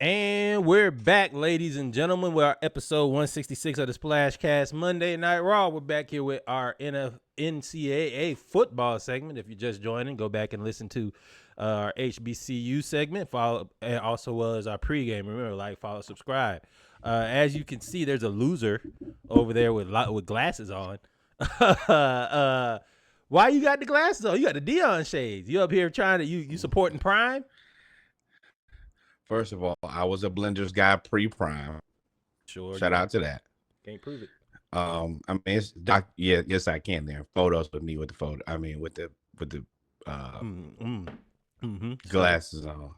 And we're back, ladies and gentlemen, with our episode 166 of the Splashcast Monday Night Raw. We're back here with our NCAA football segment. If you're just joining, go back and listen to our HBCU segment. Follow, and also was our pregame. Remember, like, follow, subscribe. As you can see, there's a loser over there with glasses on. Why you got the glasses on? You got the Dion shades. You up here trying to you supporting Prime? First of all, I was a Blenders guy pre-Prime. Sure. Shout out to that. Can't prove it. I mean, it's yes, I can. There are photos with me with the photo. I mean, with the glasses on.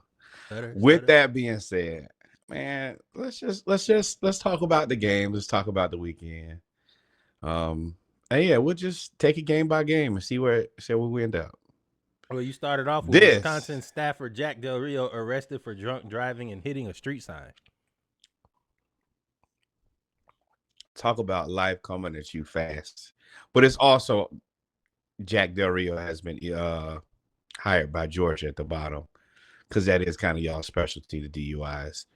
With that being said, man, let's talk about the game. Let's talk about the weekend. And yeah, we'll just take it game by game and see where we end up. Well, you started off with Wisconsin staffer Jack Del Rio arrested for drunk driving and hitting a street sign. Talk about life coming at you fast. But it's also Jack Del Rio has been hired by Georgia at the bottom because that is kind of y'all's specialty, the DUIs.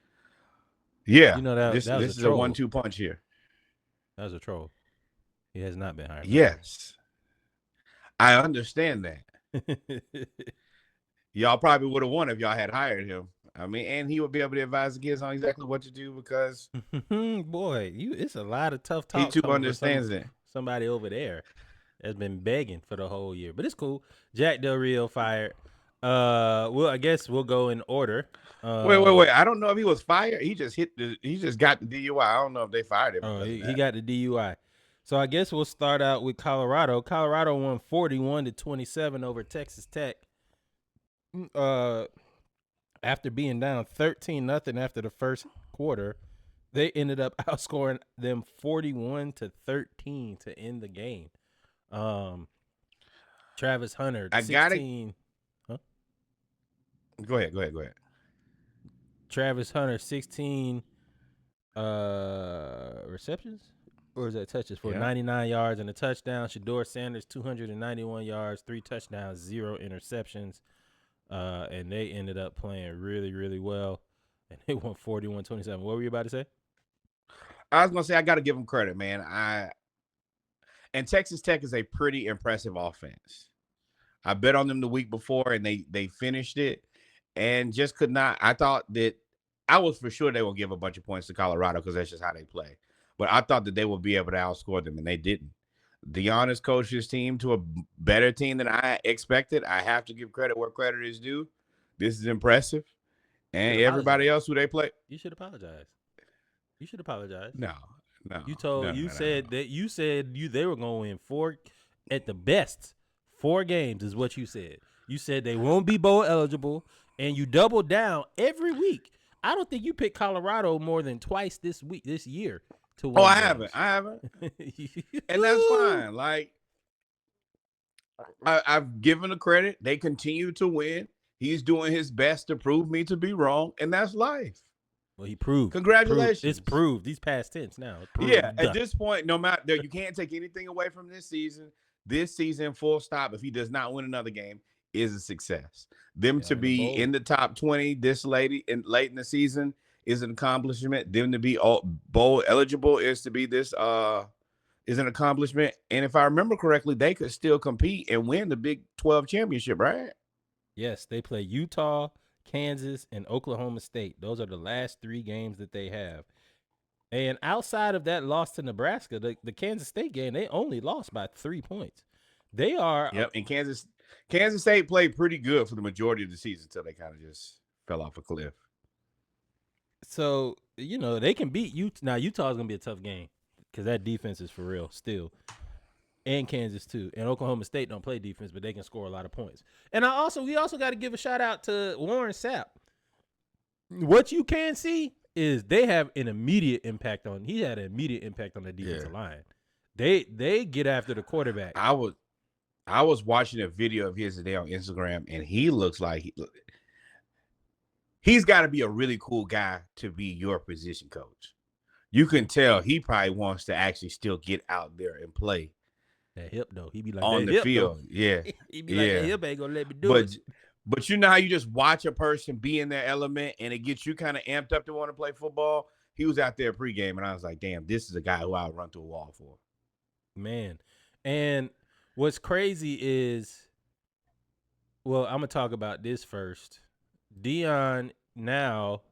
Yeah, you know this is a 1-2 punch here. That was a troll. He has not been hired. Yes, I understand that. Y'all probably would have won if y'all had hired him. I mean, and he would be able to advise the kids on exactly what to do because boy, it's a lot of tough talk. He too understands it. Somebody over there has been begging for the whole year, but it's cool. Jack Del Rio fired. Well, I guess we'll go in order. Wait. I don't know if he was fired. He just got the DUI. I don't know if they fired him. Oh, he got the DUI. So I guess we'll start out with Colorado. Colorado won 41-27 over Texas Tech. After being down 13-0 after the first quarter, they ended up outscoring them 41-13 to end the game. Travis Hunter, 16. Go ahead. Travis Hunter, 16 receptions? Or is that touches for 99 yards and a touchdown? Shedeur Sanders, 291 yards, 3 touchdowns, 0 interceptions. And they ended up playing really, really well. And they won 41-27. What were you about to say? I was going to say I got to give them credit, man. And Texas Tech is a pretty impressive offense. I bet on them the week before, and they finished it and just could not. I thought that I was for sure they would give a bunch of points to Colorado because that's just how they play. But I thought that they would be able to outscore them, and they didn't. Deon coached his team to a better team than I expected. I have to give credit where credit is due. This is impressive. And everybody else who they play. You should apologize. No. You said they were going to win 4 at the best. 4 games is what you said. You said they won't be bowl eligible, and you doubled down every week. I don't think you picked Colorado more than twice this year. I haven't. And that's fine. Like, I've given the credit. They continue to win. He's doing his best to prove me to be wrong, and that's life. Well, he proved. Congratulations. It's proved. These past tense now. Yeah, at this point, no matter, you can't take anything away from this season. This season, full stop, if he does not win another game, is a success. Them to be in the top 20 this late in the season is an accomplishment. Them to be bowl eligible is an accomplishment. And if I remember correctly, they could still compete and win the Big 12 championship, right? Yes, they play Utah, Kansas, and Oklahoma State. Those are the last 3 games that they have. And outside of that loss to Nebraska, the Kansas State game, they only lost by 3 points. They are. Yep, and Kansas State played pretty good for the majority of the season until they kind of just fell off a cliff. So, they can beat Utah. Now, Utah's going to be a tough game because that defense is for real still. And Kansas, too. And Oklahoma State don't play defense, but they can score a lot of points. And we also got to give a shout-out to Warren Sapp. What you can see is they have an immediate impact on – he had an immediate impact on the defensive line. They get after the quarterback. I was watching a video of his today on Instagram, and he looks like he's got to be a really cool guy to be your position coach. You can tell he probably wants to actually still get out there and play. That hip, though. He be like, on the field. Yeah. He be like, that hip ain't going to let me do it. But you know how you just watch a person be in their element and it gets you kind of amped up to want to play football? He was out there pregame, and I was like, damn, this is a guy who I would run through a wall for. Man. And what's crazy is, well, I'm going to talk about this first. Dion now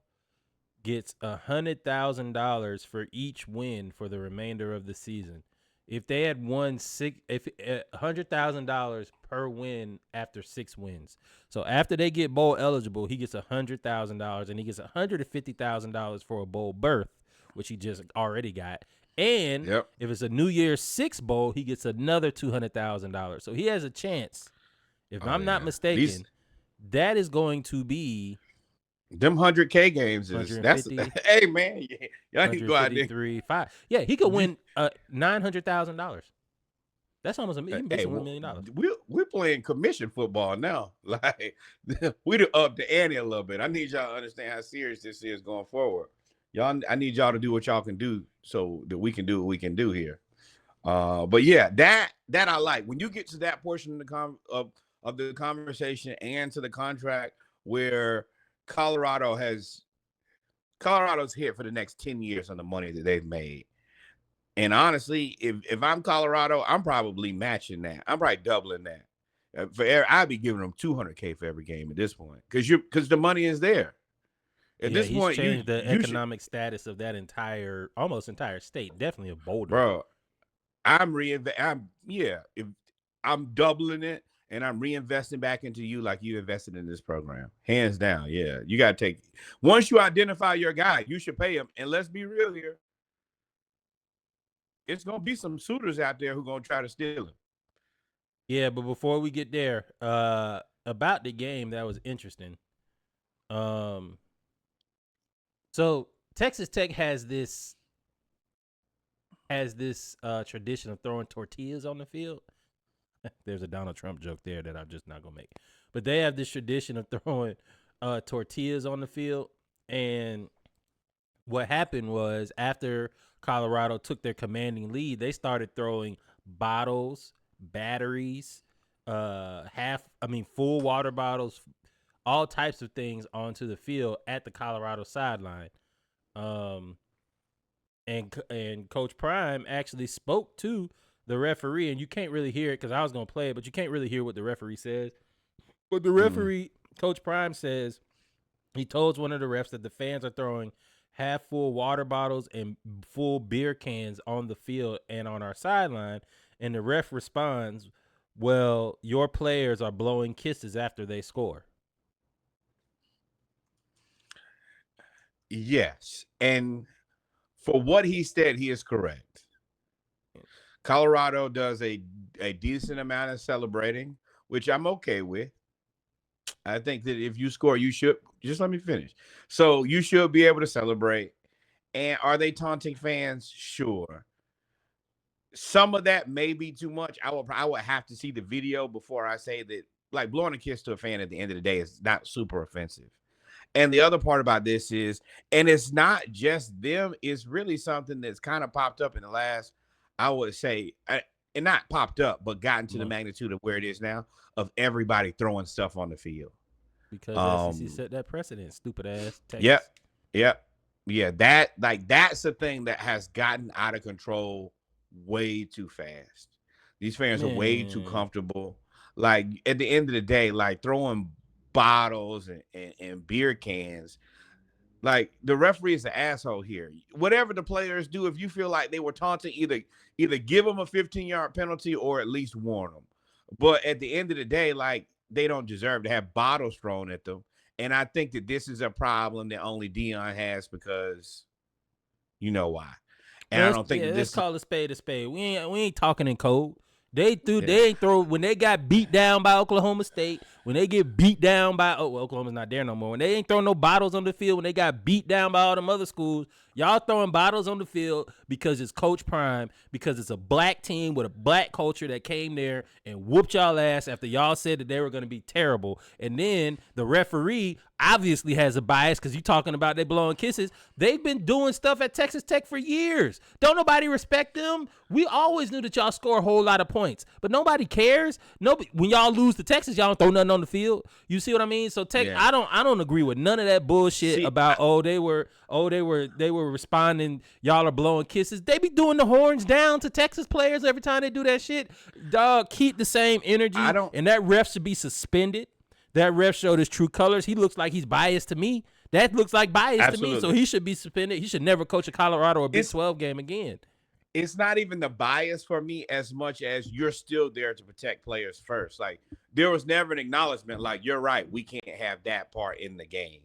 gets $100,000 for each win for the remainder of the season. If they had won $100,000 per win after 6 wins. So after they get bowl eligible, he gets $100,000, and he gets $150,000 for a bowl berth, which he just already got. And Yep. if it's a New Year's 6 bowl, he gets another $200,000. So he has a chance. If I'm not mistaken, that is going to be them 100K games is that's hey man, y'all need to go out there. 5. Yeah, he could win $900,000. That's almost $1 million. We're playing commission football now. Like we'd up the ante a little bit. I need y'all to understand how serious this is going forward. I need y'all to do what y'all can do so that we can do what we can do here. But yeah, that I like. When you get to that portion of the conversation and to the contract where Colorado's hit for the next 10 years on the money that they've made. And honestly, if I'm Colorado, I'm probably matching that. I'm probably doubling that. I'd be giving them $200K for every game at this point because the money is there. At this point, changed the economic status of that almost entire state. Definitely a Boulder. Bro, I'm doubling it. And I'm reinvesting back into you like you invested in this program. Hands down, yeah. You got to take – once you identify your guy, you should pay him. And let's be real here. It's going to be some suitors out there who are going to try to steal him. Yeah, but before we get there, about the game, that was interesting. So Texas Tech has this tradition of throwing tortillas on the field. There's a Donald Trump joke there that I'm just not going to make. But they have this tradition of throwing tortillas on the field. And what happened was after Colorado took their commanding lead, they started throwing bottles, batteries, full water bottles, all types of things onto the field at the Colorado sideline. And Coach Prime actually spoke to the referee, and you can't really hear it because I was going to play it, but you can't really hear what the referee says. But the referee, Coach Prime, says he told one of the refs that the fans are throwing half-full water bottles and full beer cans on the field and on our sideline, and the ref responds, well, your players are blowing kisses after they score. Yes, and for what he said, he is correct. Colorado does a decent amount of celebrating, which I'm okay with. I think that if you score, you should just let me finish. So you should be able to celebrate. And are they taunting fans? Sure. Some of that may be too much. I would have to see the video before I say that. Like blowing a kiss to a fan at the end of the day is not super offensive. And the other part about this is, and it's not just them, it's really something that's kind of popped up in the last, I would say, and not popped up, but gotten to the magnitude of where it is now, of everybody throwing stuff on the field. Because SEC set that precedent, stupid ass Texas. Yep. Yeah, that's a thing that has gotten out of control way too fast. These fans are way too comfortable. Like, at the end of the day, like throwing bottles and beer cans, like the referee is an asshole here. Whatever the players do, if you feel like they were taunting, either give them a 15-yard penalty or at least warn them. But at the end of the day, like, they don't deserve to have bottles thrown at them. And I think that this is a problem that only Dion has because you know why. And I don't think let's call a spade a spade. We ain't talking in code. They ain't throw when they got beat down by Oklahoma State, when they get beat down by Oklahoma's not there no more. When they ain't throwing no bottles on the field, when they got beat down by all them other schools, y'all throwing bottles on the field because it's Coach Prime, because it's a black team with a black culture that came there and whooped y'all ass after y'all said that they were going to be terrible. And then the referee obviously has a bias because you talking about they blowing kisses. They've been doing stuff at Texas Tech for years. Don't nobody respect them. We always knew that y'all score a whole lot of points, but nobody cares. When y'all lose to Texas, y'all don't throw nothing on the field. You see what I mean? So Yeah. I don't agree with none of that bullshit about they were responding. Y'all are blowing kisses. They be doing the horns down to Texas players every time they do that shit. Dog, keep the same energy. And that ref should be suspended. That ref showed his true colors. He looks like he's biased to me. That looks like bias to me. So he should be suspended. He should never coach a Colorado or Big 12 game again. It's not even the bias for me as much as you're still there to protect players first. Like, there was never an acknowledgement like, you're right, we can't have that part in the game.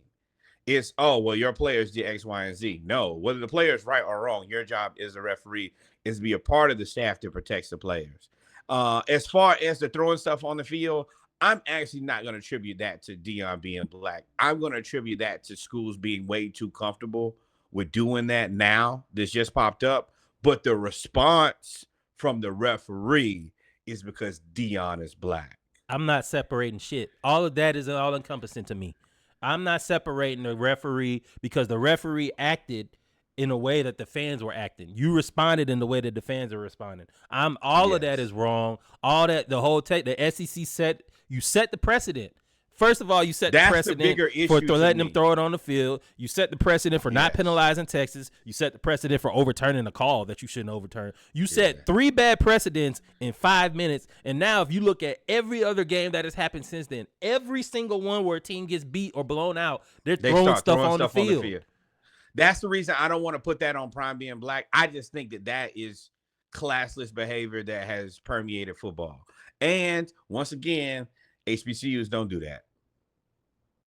It's, oh, well, your players did X, Y, and Z. No, whether the player is right or wrong, your job as a referee is to be a part of the staff that protects the players. As far as the throwing stuff on the field, I'm actually not going to attribute that to Deion being black. I'm going to attribute that to schools being way too comfortable with doing that now. This just popped up. But the response from the referee is because Deion is black. I'm not separating shit. All of that is all encompassing to me. I'm not separating the referee because the referee acted in a way that the fans were acting. You responded in the way that the fans are responding. All of that is wrong. All that, the whole the SEC set the precedent. First of all, you set the precedent for letting them throw it on the field. You set the precedent for not penalizing Texas. You set the precedent for overturning a call that you shouldn't overturn. You set 3 bad precedents in 5 minutes. And now if you look at every other game that has happened since then, every single one where a team gets beat or blown out, they throwing stuff on the field. That's the reason I don't want to put that on Prime being black. I just think that is classless behavior that has permeated football. And once again, HBCUs don't do that.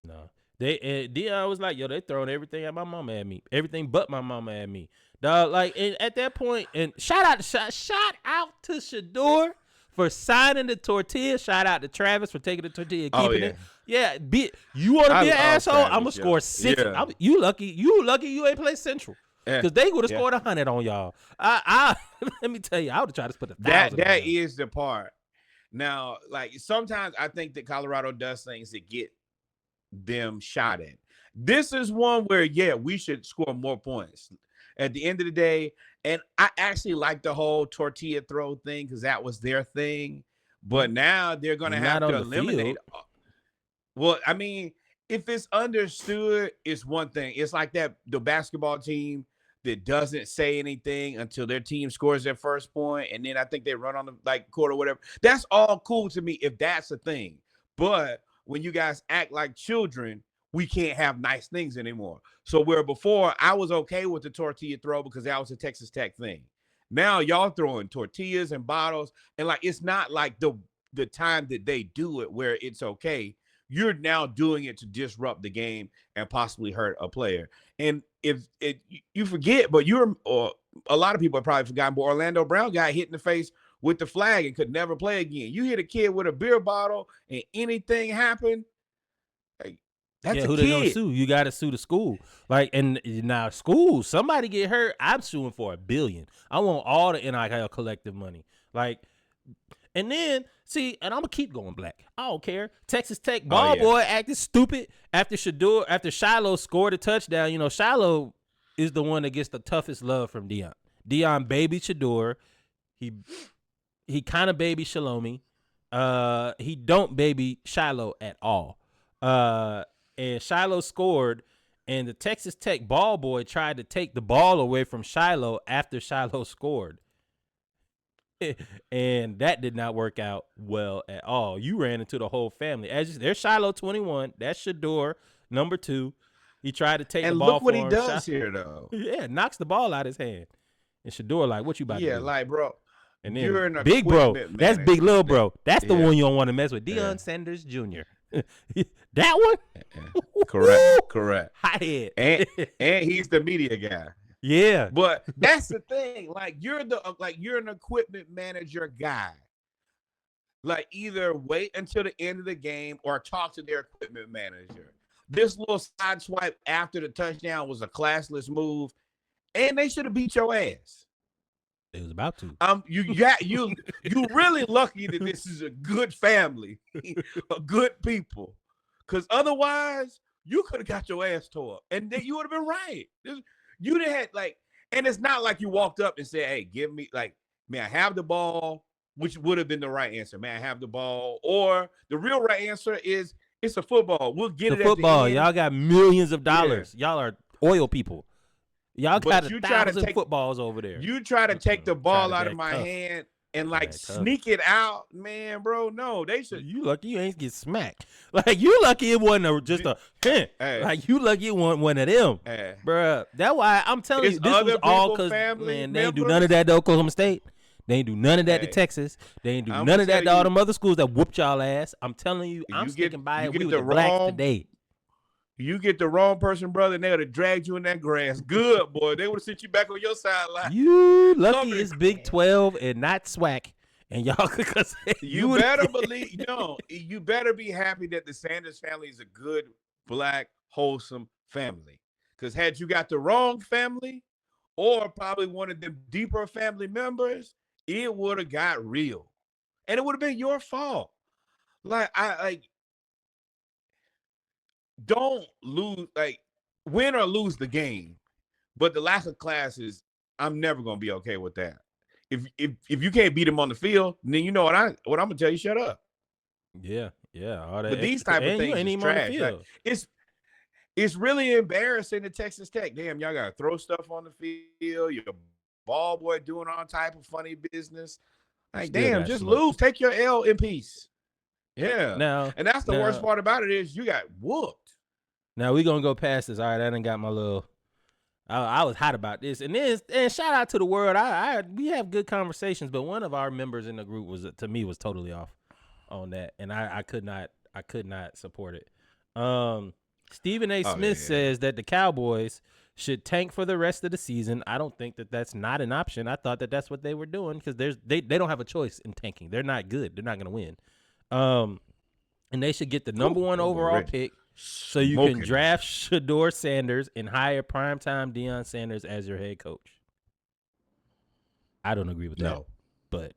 No. Deion was like, yo, they throwing everything at my mama at me. Everything but my mama at me. Dog, like, and at that point, and shout out to Shador for signing the tortilla. Shout out to Travis for taking the tortilla and keeping it. Yeah, you want to be an asshole? Travis, I'm gonna score 6. Yeah. You lucky you ain't play Central. Because they would have scored 100 on y'all. I let me tell you, I would have tried to put 1,000. That is the part. Now, like, sometimes I think that Colorado does things that get them shot at. This is one where, we should score more points at the end of the day. And I actually like the whole tortilla throw thing because that was their thing. But now they're going to have to eliminate. Well, I mean, if it's understood, it's one thing. It's like the basketball team that doesn't say anything until their team scores their first point, and then I think they run on the court or whatever. That's all cool to me if that's a thing. But when you guys act like children, we can't have nice things anymore. So where before I was okay with the tortilla throw because that was a Texas Tech thing. Now y'all throwing tortillas and bottles, and it's not like the time that they do it where it's okay. You're now doing it to disrupt the game and possibly hurt a player. And if you forget, but a lot of people have probably forgotten, but Orlando Brown got hit in the face with the flag and could never play again. You hit a kid with a beer bottle and anything happened, that's a who kid. They gonna sue? You got to sue the school. And now school, somebody get hurt, I'm suing for $1 billion. I want all the NIL collective money. And then, see, and I'm going to keep going black. I don't care. Texas Tech ball boy acted stupid after Shiloh scored a touchdown. You know, Shiloh is the one that gets the toughest love from Deion. Deion baby Shador. He kind of baby Shalomi. He don't baby Shiloh at all. And Shiloh scored, and the Texas Tech ball boy tried to take the ball away from Shiloh after Shiloh scored. And that did not work out well at all. You ran into the whole family. There's Shiloh 21. That's Shador, number 2. He tried to take the ball look what for him. He does here, though. Yeah, knocks the ball out his hand. And Shador what you about to do? Yeah, bro. And then big bro. That's big little bro. That's the one you don't want to mess with. Deion Sanders Jr. That one? Correct. Hothead. And he's the media guy. Yeah. But that's the thing. You're an equipment manager guy. Either wait until the end of the game or talk to their equipment manager. This little side swipe after the touchdown was a classless move, and they should have beat your ass. They was about to. You really lucky that this is a good family, a good people. Because otherwise, you could have got your ass tore up, and then you would have been right. You didn't have and it's not like you walked up and said, "Hey, give me may I have the ball?" which would have been the right answer. May I have the ball? Or the real right answer is it's a football. We'll get The it at football, the end. y'all got millions of Yeah. dollars. Y'all are oil people. Y'all got But you try to 1,000 take footballs over there. you try to take the Try ball to out of act my tough. hand and Try to like act tough. sneak it out, man, bro. No, they should. You lucky you ain't get smacked. Like you lucky it wasn't just a hint. Hey. Like you lucky it wasn't one of them, Hey. bruh. That's why I'm telling It's you, this other was all people, because family man, they ain't do none of members. that to Oklahoma State. They ain't do none of that to Hey, Texas. They ain't do I'ma none of that tell to all you, them other schools that whooped y'all ass. I'm telling you, I'm you sticking by you it. We get were the the blacks wrong today. you get the wrong person, brother, and they would have dragged you in that grass. Good boy, they would have sent you back on your sideline. You lucky Covered in it's Big grass. 12 and not SWAC, and y'all because You better believe you better be happy that the Sanders family is a good, black, wholesome family. Because had you got the wrong family, or probably one of the deeper family members, it would have got real. And it would have been your fault. Like don't lose, like win or lose the game. But the lack of classes, I'm never gonna be okay with that. If you can't beat them on the field, then you know what I'm gonna tell you, shut up. yeah, all that But these extra, type of and you things ain't is even on the trash. Like field. it's really embarrassing to Texas Tech. Damn, y'all gotta throw stuff on the field. Your ball boy doing all type of funny business. Like, Still damn, got just smoked. lose. Take your L in peace. Yeah. Now, And that's the worst now, part about it is you got whooped. now we gonna go past this. All right, I done got my little. I was hot about this, and shout out to the world. We have good conversations, but one of our members in the group was totally off on that, and I could not support it. Stephen A. Oh, Smith yeah. says that the Cowboys should tank for the rest of the season. I don't think that that's not an option. I thought that that's what they were doing because they don't have a choice in tanking. They're not good. They're not going to win. And they should get the number one that boy overall Reggie pick so you can smoking. draft Shador Sanders and hire primetime Deion Sanders as your head coach. I don't agree with that, No. but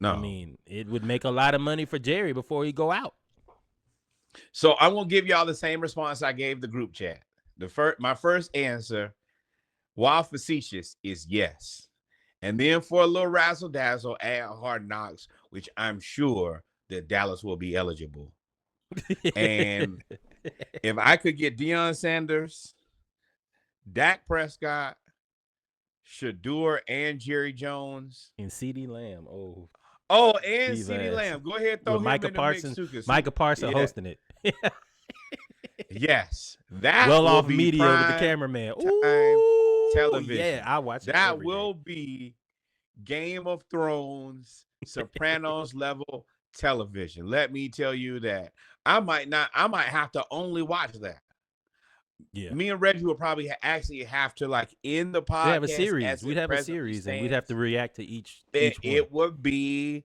No. I mean, it would make a lot of money for Jerry before he go out. So I'm gonna give y'all the same response I gave the group chat. My first answer, while facetious, is yes. And then for a little razzle dazzle, add Hard Knocks, which I'm sure that Dallas will be eligible. And if I could get Deion Sanders, Dak Prescott, Shador, and Jerry Jones, and CeeDee Lamb, and Steve CeeDee ass. Lamb, go ahead and throw With him Micah in the mix Parsons, too. Micah Parsons hosting it. Yes, that Well will off be media with the prime cameraman. time Ooh, television. yeah, I watch it. That will be Game of Thrones, Sopranos level television. Let me tell you that. I might have to only watch that. Yeah, Me and Reggie will probably actually have to, like, in the podcast. we have a series. As We'd it have a presently series, and stands, we'd have to react to each one. it would be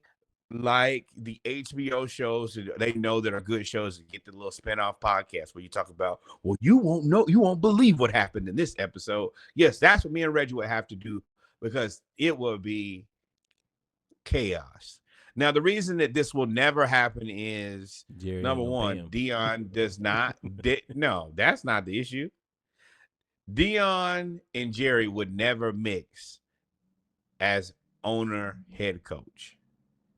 like the HBO shows that they know that are good shows to get the little spinoff podcast where you talk about, well, you won't believe what happened in this episode. Yes, that's what me and Reggie would have to do because it will be chaos. Now, the reason that this will never happen is Jerry number one, Deion does not. No, that's not the issue. Deion and Jerry would never mix as owner head coach.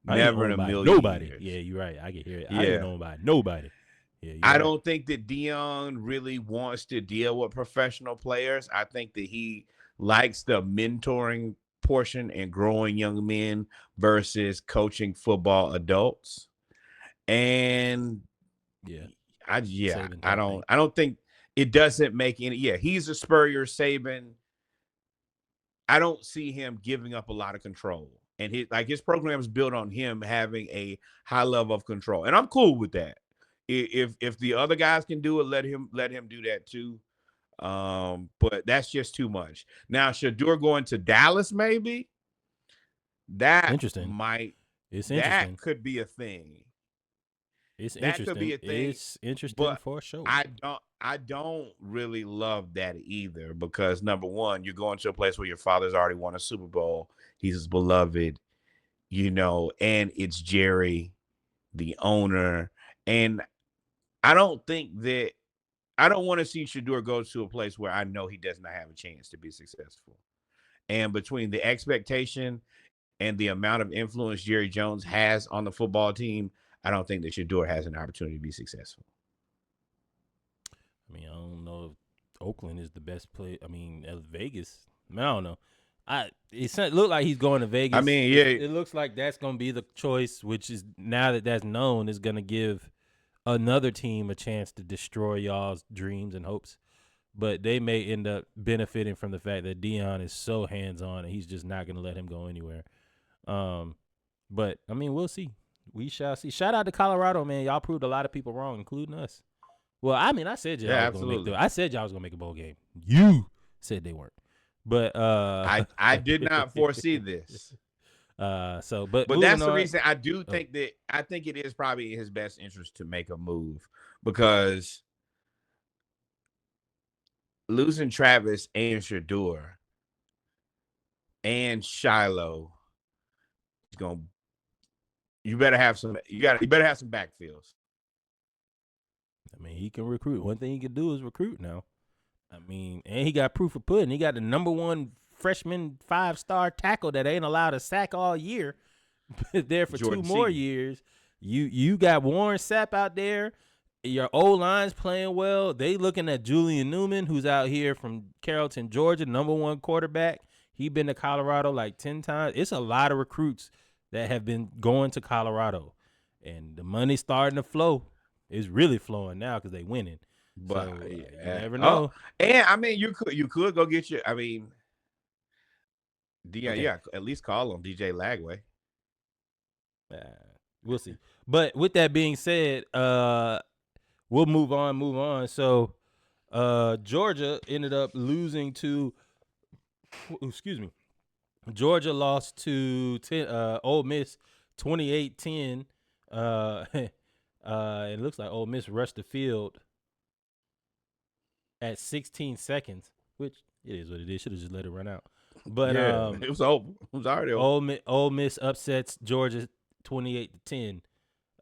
Never in a million years. Yeah, you're right. I can hear it. Yeah. I didn't own by nobody. Yeah, I don't think that Deion really wants to deal with professional players. I think that he likes the mentoring portion and growing young men versus coaching football adults. And I don't think it doesn't make any. Yeah, he's a Spurrier Saban. I don't see him giving up a lot of control. And his program is built on him having a high level of control. And I'm cool with that. If the other guys can do it, let him do that too. But that's just too much. Now, Shador going to Dallas, maybe that interesting. It's interesting. That could be a thing. It's that interesting. Could be a thing. It's interesting for sure. I don't really love that either because number one, you're going to a place where your father's already won a Super Bowl. He's beloved, and it's Jerry, the owner. And I don't want to see Shador go to a place where I know he does not have a chance to be successful. And between the expectation and the amount of influence Jerry Jones has on the football team, I don't think that Shador has an opportunity to be successful. I mean, I don't know if Oakland is the best play. I mean, Vegas. I don't know. It looked like he's going to Vegas. I mean, yeah, it looks like that's going to be the choice, which is now that that's known is going to give another team a chance to destroy y'all's dreams and hopes. But they may end up benefiting from the fact that Dion is so hands on and he's just not going to let him go anywhere. But I mean, we'll see. We shall see. Shout out to Colorado, man. Y'all proved a lot of people wrong, including us. Well, I mean, I said y'all was gonna make a bowl game. You said they weren't. But I did not foresee this. But that's the reason I do think that I think it is probably in his best interest to make a move, because losing Travis and Shador and Shiloh is going. You better have some. You better have some backfields. I mean, he can recruit. One thing he can do is recruit now. I mean, and he got proof of pudding. He got the number one freshman 5-star tackle that ain't allowed to sack all year. There for Jordan 2 more years. You got Warren Sapp out there. Your O-line's playing well. They looking at Julian Newman, who's out here from Carrollton, Georgia, number one quarterback. He been to Colorado like 10 times. It's a lot of recruits that have been going to Colorado. And the money's starting to flow. It's really flowing now because they winning. But so, you never know. And I mean, you could go get your. I mean, yeah, at least call him DJ Lagway. We'll see. But with that being said, we'll move on. So, Georgia ended up losing to. Excuse me. Georgia lost to Ole Miss 28-10. It looks like Ole Miss rushed the field at 16 seconds, which it is what it is. Should have just let it run out. But yeah, it was over. It was already over. Ole Miss upsets Georgia 28-10.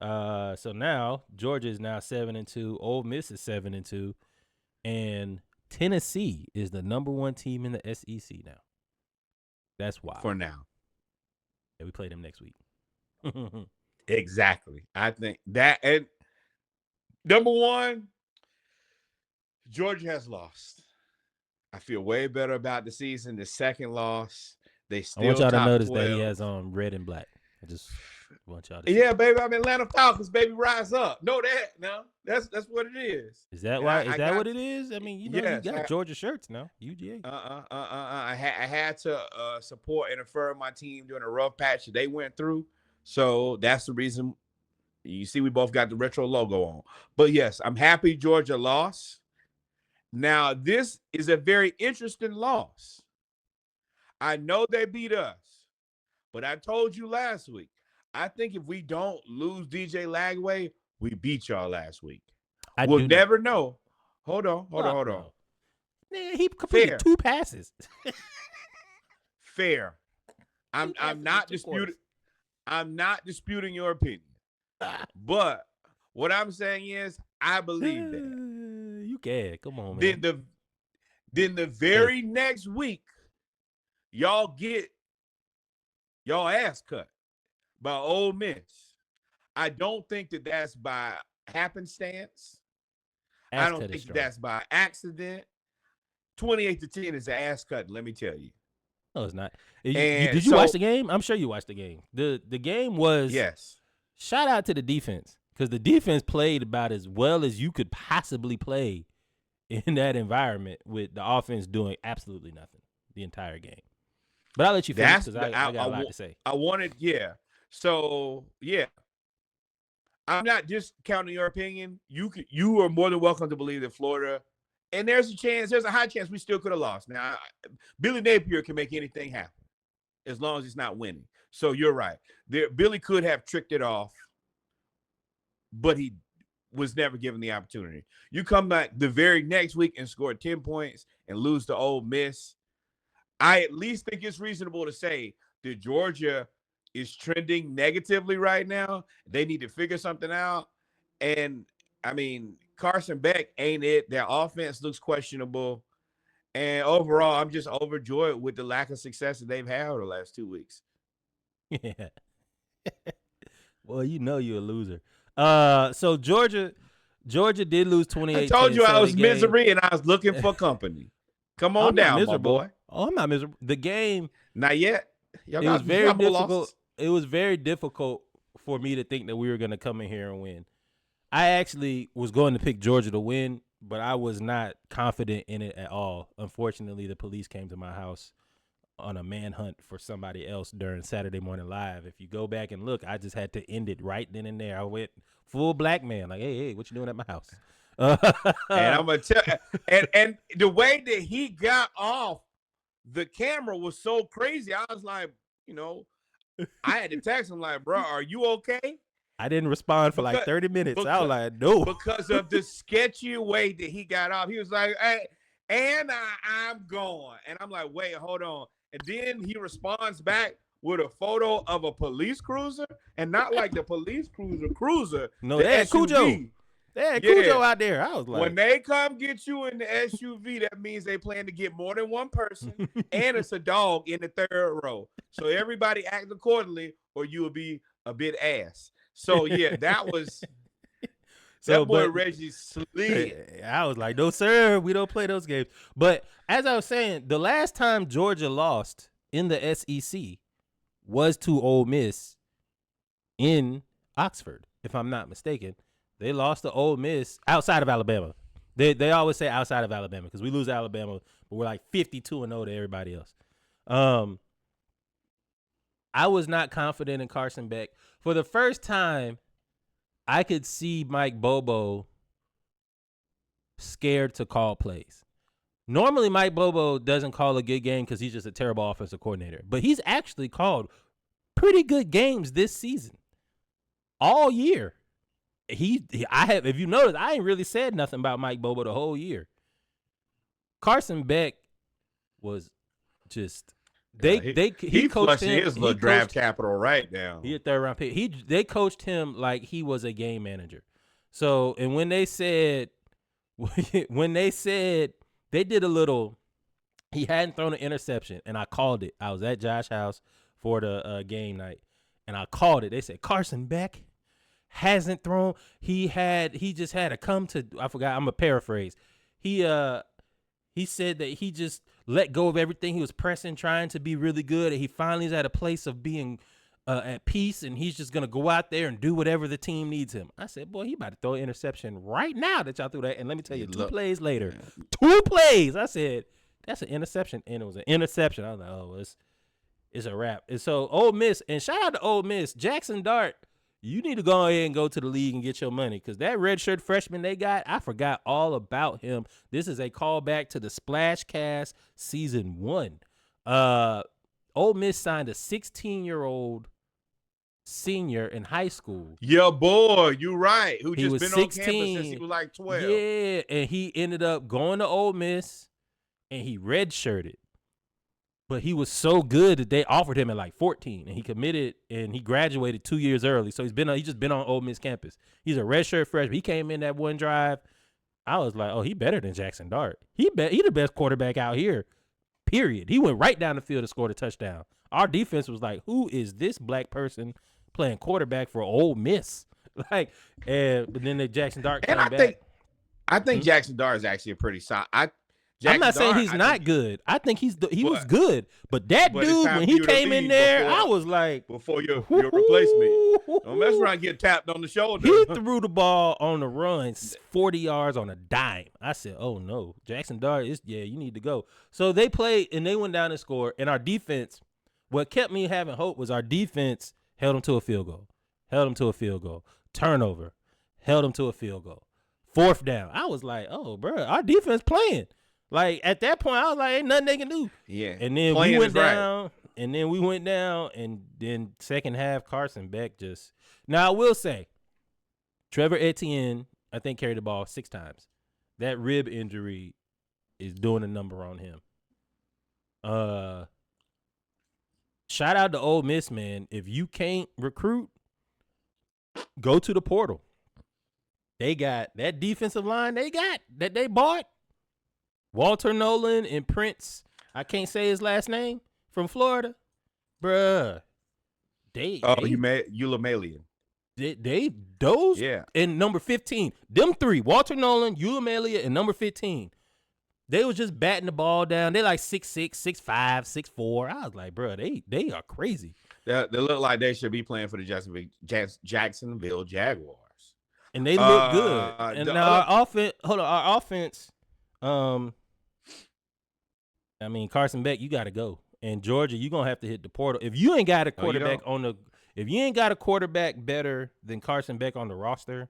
So now Georgia is now 7-2. Ole Miss is 7-2, and Tennessee is the number one team in the SEC now. That's wild. For now. Yeah, we play them next week. Exactly. I think that, and number one, Georgia has lost. I feel way better about the season. The second loss, they still. I want y'all to notice 12. that he has on red and black. I just want y'all to. Yeah, baby, I'm Atlanta Falcons. Baby, rise up. Know that now. That's what it is. Is that why? Is that what it is? I mean, you got Georgia shirts now. UGA. I had to support and affirm my team during a rough patch they went through. So that's the reason. You see, we both got the retro logo on. But yes, I'm happy Georgia lost. Now, this is a very interesting loss. I know they beat us, but I told you last week, I think if we don't lose DJ Lagway, we beat y'all last week. We'll never know. Hold on. Man, he completed 2 passes. Fair. I'm not disputing. I'm not disputing your opinion. But what I'm saying is, I believe that. You can. Come on, man. Then the very next week, y'all get y'all ass cut by Ole Miss. I don't think that that's by happenstance. I don't think that's by accident. 28-10 is an ass cut, let me tell you. No, it's not. Did you watch the game? I'm sure you watched the game. The game was, yes. Shout out to the defense, because the defense played about as well as you could possibly play in that environment with the offense doing absolutely nothing the entire game. But I'll let you finish because I got a lot to say. So, yeah. I'm not just counting your opinion. You are more than welcome to believe that Florida, and there's a high chance we still could have lost. Now, Billy Napier can make anything happen as long as he's not winning. So you're right. Billy could have tricked it off, but he was never given the opportunity. You come back the very next week and score 10 points and lose to Ole Miss. I at least think it's reasonable to say that Georgia is trending negatively right now. They need to figure something out. And, I mean, Carson Beck ain't it. Their offense looks questionable. And overall, I'm just overjoyed with the lack of success that they've had over the last 2 weeks. Yeah. Well, you know you're a loser. So Georgia did lose 28-10 I told you I was game. misery and I was looking for company. Come on I'm not down, my miserable. boy. Oh, I'm not miserable. The game, Not yet. it was very more difficult. losses. It was very difficult for me to think that we were going to come in here and win. I actually was going to pick Georgia to win, but I was not confident in it at all. Unfortunately, the police came to my house on a manhunt for somebody else during Saturday Morning Live. If you go back and look, I just had to end it right then and there. I went full black man, like, hey, what you doing at my house? And I'm gonna tell, and the way that he got off the camera was so crazy. I was like, I had to text him like, bro, are you okay? I didn't respond for like 30 minutes. I was like, no. Because of the sketchy way that he got off. He was like, hey, and I'm going. And I'm like, wait, hold on. And then he responds back with a photo of a police cruiser, and not like the police cruiser. No, the they had SUV. Cujo. They had Cujo out there. I was like, when they come get you in the SUV, that means they plan to get more than one person, and it's a dog in the third row. So everybody act accordingly, or you will be a bit ass. So yeah, that was that boy Reggie slid. I was like, no, sir, we don't play those games. But as I was saying, the last time Georgia lost in the SEC was to Ole Miss in Oxford, if I'm not mistaken. They lost to Ole Miss outside of Alabama. They always say outside of Alabama because we lose Alabama, but we're like 52-0 to everybody else. I was not confident in Carson Beck. For the first time, I could see Mike Bobo scared to call plays. Normally, Mike Bobo doesn't call a good game because he's just a terrible offensive coordinator. But he's actually called pretty good games this season, all year. If you notice, I ain't really said nothing about Mike Bobo the whole year. Carson Beck was just he coached him. His little draft capital right now. He a third round pick. They coached him like he was a game manager. So, and when they said they did a little, he hadn't thrown an interception, and I called it. I was at Josh's house for the game night, and I called it. They said Carson Beck hasn't thrown. He just had to come to. I forgot. I'm a paraphrase. He said that he just let go of everything. He was pressing, trying to be really good, and he finally is at a place of being at peace, and he's just gonna go out there and do whatever the team needs him. I said, boy, he about to throw an interception right now that y'all threw that. And let me tell you, 2 plays later, 2 plays. I said, that's an interception, and it was an interception. I was like, oh, it's a wrap. And so Ole Miss, and shout out to Ole Miss, Jackson Dart. You need to go ahead and go to the league and get your money because that redshirt freshman they got, I forgot all about him. This is a callback to the Splash Cast Season 1. Ole Miss signed a 16-year-old senior in high school. Yeah, boy, you right. Who he just was been 16. On campus since he was like 12. Yeah, and he ended up going to Ole Miss, and he redshirted. But he was so good that they offered him at like 14, and he committed, and he graduated 2 years early. So he's just been on Ole Miss campus. He's a redshirt freshman. He came in that one drive. I was like, oh, he better than Jackson Dart. He the best quarterback out here. Period. He went right down the field and scored a touchdown. Our defense was like, who is this black person playing quarterback for Ole Miss? But then the Jackson Dart came back. I think Jackson Dart is actually a pretty solid. I'm not saying he's not good. I think he was good. But that dude, when he came in there, I was like, before your replacement, don't mess around and get tapped on the shoulder. He threw the ball on the run 40 yards on a dime. I said, oh no, Jackson Dart you need to go. So they played and they went down and scored. And our defense, what kept me having hope was our defense held them to a field goal. Turnover, held them to a field goal. 4th down. I was like, oh, bro, our defense playing. Like, at that point, I was like, ain't nothing they can do. Yeah. And then we went down, and then second half, Carson Beck just. Now, I will say, Trevor Etienne, I think, carried the ball 6 times. That rib injury is doing a number on him. Shout out to Ole Miss, man. If you can't recruit, go to the portal. They got that defensive line that they bought. Walter Nolan and Prince, I can't say his last name, from Florida. Bruh, You made Ulamalian. They those Yeah. and number 15. Them three, Walter Nolan, Ulamalian, and number 15. They was just batting the ball down. They like 6'6", 6'5", 6'4". I was like, bro, they are crazy. They look like they should be playing for the Jacksonville Jaguars. And they look good. And now our offense, I mean, Carson Beck, you got to go. And Georgia, you're going to have to hit the portal. If you ain't got a quarterback if you ain't got a quarterback better than Carson Beck on the roster,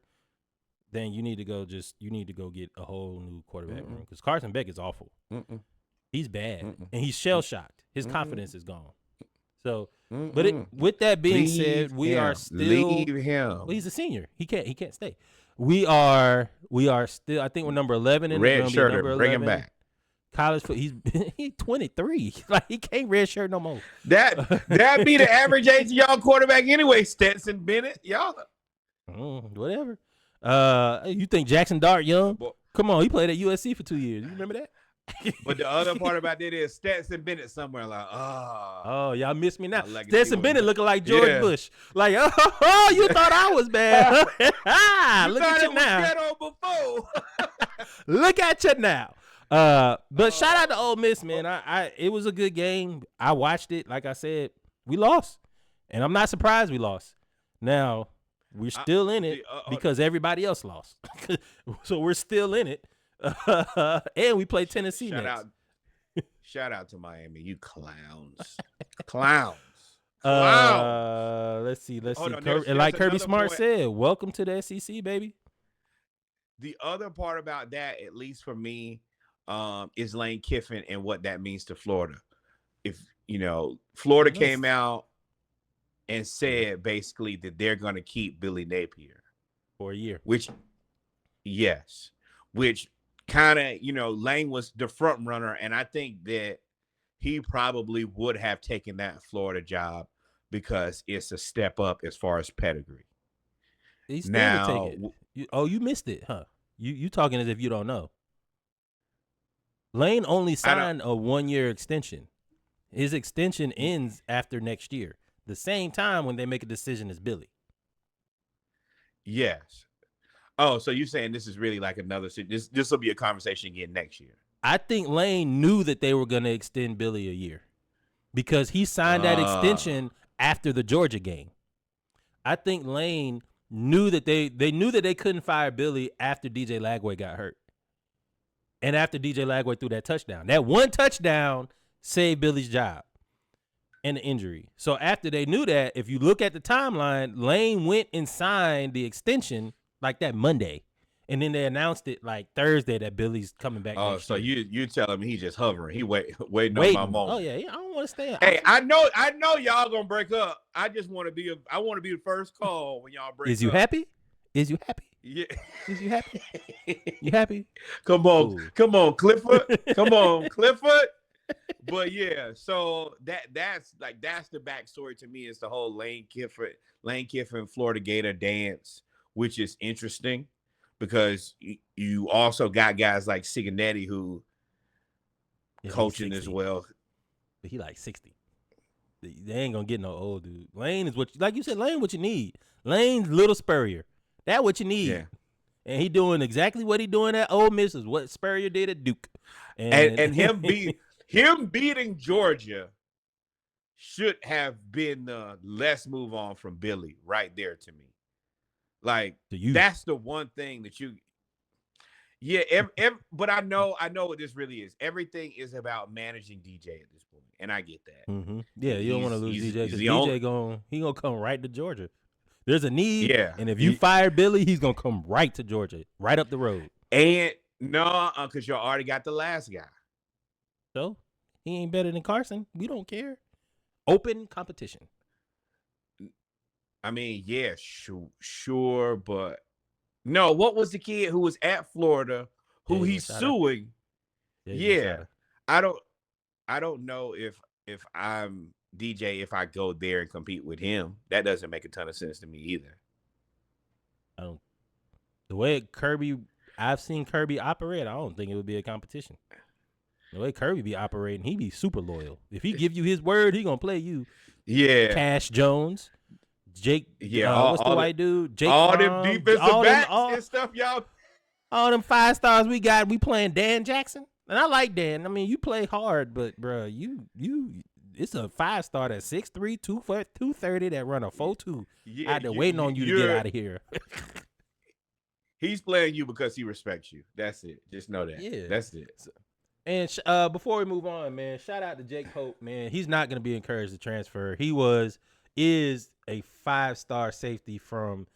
then you need to go get a whole new quarterback room, because Carson Beck is awful. He's bad. And he's shell-shocked. His confidence is gone. So, with that being said, we are still leave him. Well, he's a senior. He can't stay. We are still. I think we're number 11 in red shirt. Bring him back. College foot. He's 23. Like, he can't red shirt no more. That'd be the average age of y'all quarterback anyway. Stetson Bennett, y'all. Whatever. You think Jackson Dart young? Come on, he played at USC for 2 years. You remember that? But the other part about that is Stetson Bennett somewhere like, y'all miss me now. Stetson Bennett looking like George Bush. Like, you thought I was bad. Look at you now. Look at you now. But shout out to Ole Miss, man. It was a good game. I watched it. Like I said, we lost, and I'm not surprised we lost. Now we're still in it because everybody else lost, so we're still in it. And we play Tennessee next. Shout out to Miami, you clowns. Clowns. Let's see. And like Kirby Smart said, welcome to the SEC, baby. The other part about that, at least for me, is Lane Kiffin and what that means to Florida. If Florida came out and said basically that they're going to keep Billy Napier for a year, which kind of, Lane was the front runner, and I think that he probably would have taken that Florida job because it's a step up as far as pedigree. He's still take it. You missed it, huh? You talking as if you don't know. Lane only signed a 1-year extension. His extension ends after next year, the same time when they make a decision as Billy. Yes. Oh, so you're saying this is really like another – this will be a conversation again next year. I think Lane knew that they were going to extend Billy a year because he signed that extension after the Georgia game. I think Lane knew that they knew that they couldn't fire Billy after DJ Lagway got hurt. And after DJ Lagway threw that touchdown. That one touchdown saved Billy's job and the injury. So after they knew that, if you look at the timeline, Lane went and signed the extension like that Monday. And then they announced it like Thursday that Billy's coming back. Oh, so you telling me he's just hovering. He waiting on my moment. Oh yeah, I don't want to stay. Hey, I know y'all gonna break up. I just want to be the first call when y'all break up. Is you happy? Yeah. Is you happy? You happy? Come on, Clifford. Come on, Clifford. But yeah, so that's the backstory to me, is the whole Lane Kiffin Florida Gator dance, which is interesting because you also got guys like Ciganetti who coaching as well. But he like 60. They ain't gonna get no old dude. Lane is like you said, Lane what you need. Lane's little Spurrier. That's what you need. Yeah. And he doing exactly what he doing at Ole Miss is what Spurrier did at Duke. And him beating Georgia should have been the let's move on from Billy right there to me. Like, that's the one thing that you but I know what this really is. Everything is about managing DJ at this point, and I get that. Mm-hmm. Yeah, you don't want to lose DJ because DJ gonna come right to Georgia. There's a need, and if you fire Billy, he's gonna come right to Georgia, right up the road. And no, because you already got the last guy. So he ain't better than Carson. We don't care. Open competition. I mean, yeah, sure, but no. What was the kid who was at Florida who he's suing? Yeah, I don't know if I'm DJ if I go there and compete with him. That doesn't make a ton of sense to me either. The way I've seen Kirby operate, I don't think it would be a competition. The way Kirby be operating, he be super loyal. If he give you his word, he gonna play you. Yeah, Cash Jones, Jake. yeah. What's the white dude? Jake All them Fromm. defensive backs and stuff, y'all. All them 5 stars we got. We playing Dan Jackson, and I like Dan. I mean, you play hard, but bro, it's a 5-star that's 6'3", 230 that run a 4.2. Yeah, Out there waiting on you to get out of here. He's playing you because he respects you. That's it. Just know that. Yeah, that's it. And before we move on, man, shout out to Jake Pope, man. He's not going to be encouraged to transfer. He is a 5-star safety from.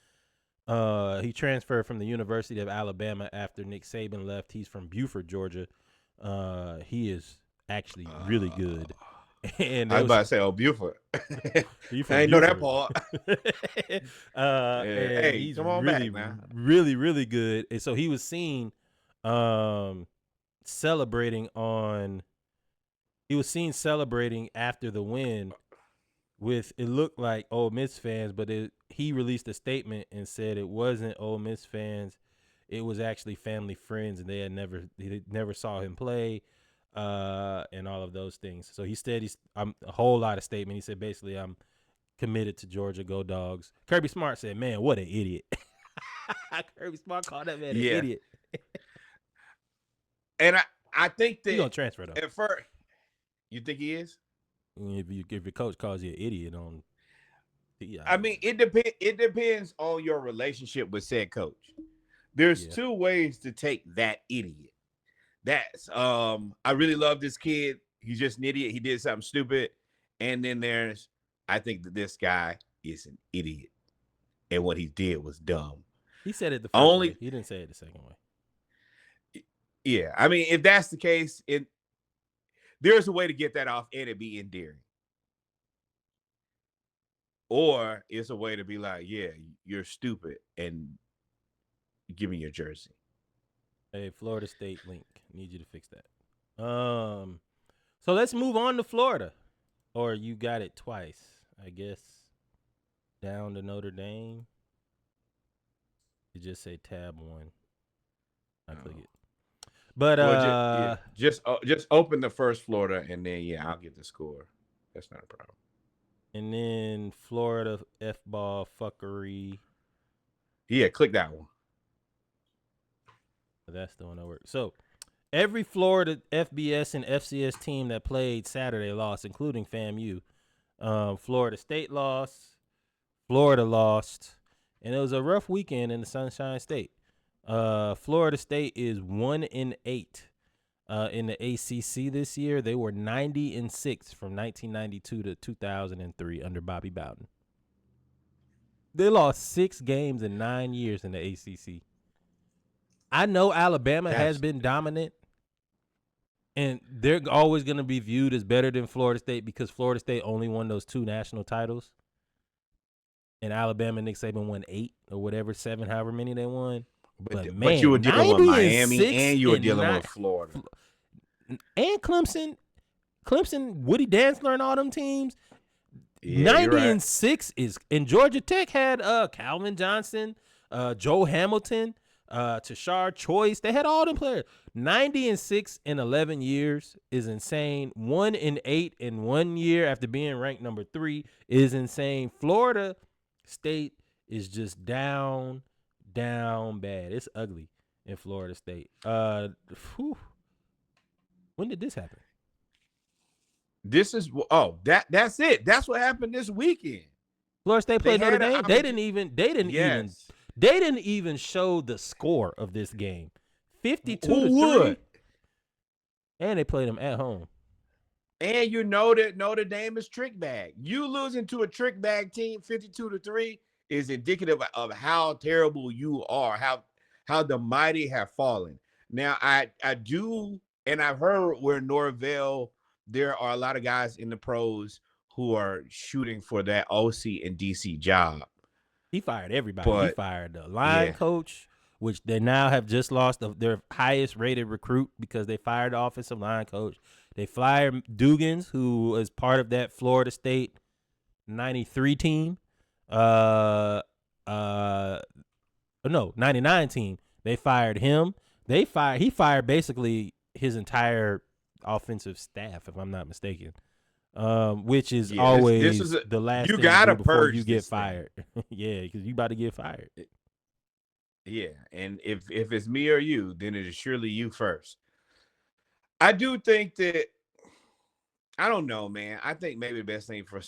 He transferred from the University of Alabama after Nick Saban left. He's from Buford, Georgia. He is actually really good. And I was about to say, Buford. I ain't know that part. And he's come on really, back, man. really, really good. And so he was seen celebrating after the win with, it looked like Ole Miss fans, but he released a statement and said it wasn't Ole Miss fans. It was actually family friends, and they never saw him play. And all of those things. So he said a whole lot of statement. He said basically, I'm committed to Georgia, go Dogs. Kirby Smart said, man, what an idiot. Kirby Smart called that man an idiot. And I think that he's gonna transfer though. At first, you think he is? If your coach calls you an idiot on, I mean, it depends on your relationship with said coach. There's 2 ways to take that idiot. That's I really love this kid. He's just an idiot. He did something stupid. And then there's, I think that this guy is an idiot, and what he did was dumb. He said it the first way. He didn't say it the second way. Yeah, I mean, if that's the case, there's a way to get that off and it be endearing. Or it's a way to be like, yeah, you're stupid, and give me your jersey. Hey, Florida State link. Need you to fix that. So let's move on to Florida. Or you got it twice, I guess. Down to Notre Dame. You just say tab 1. I click it. But just open the first Florida, and then I'll get the score. That's not a problem. And then Florida F-ball fuckery. Yeah, click that one. That's the one that works. So every Florida FBS and FCS team that played Saturday lost, including FAMU. Florida State lost. Florida lost. And it was a rough weekend in the Sunshine State. Florida State is 1-8 in the ACC this year. They were 90-6 from 1992 to 2003 under Bobby Bowden. They lost 6 games in 9 years in the ACC. I know Alabama has been dominant, and they're always going to be viewed as better than Florida State because Florida State only won those 2 national titles. And Alabama, Nick Saban won 8 or whatever, 7, however many they won. But man, you were dealing with Miami and you were dealing with Florida. And Clemson, Woody Dantzler and all them teams. Yeah, 90-6 is, and Georgia Tech had Calvin Johnson, Joe Hamilton, Tashard Choice. They had all them players. 90-6 in 11 years is insane. 1-8 in 1 year after being ranked number 3 is insane. Florida State is just down bad. It's ugly in Florida State. When did this happen? This is that's it. That's what happened this weekend. Florida State played Notre Dame. They didn't even show the score of this game. 52-3. And they played them at home. And you know that Notre Dame is trick bag. You losing to a trick bag team 52-3 is indicative of how terrible you are, how the mighty have fallen. Now, I do, and I've heard where Norvell, there are a lot of guys in the pros who are shooting for that OC and DC job. He fired everybody. He fired the line coach, which they now have just lost their highest rated recruit because they fired the offensive line coach. They fired Dugans, who is part of that Florida State 93 team. 99 team. They fired him. He fired basically his entire offensive staff, if I'm not mistaken. which is Yeah, this always is the last you thing to do gotta before you purge get this thing. fired. Yeah, because you about to get fired. Yeah, and if it's me or you, then it is surely you first. I do think that I don't know, man. I think maybe the best thing for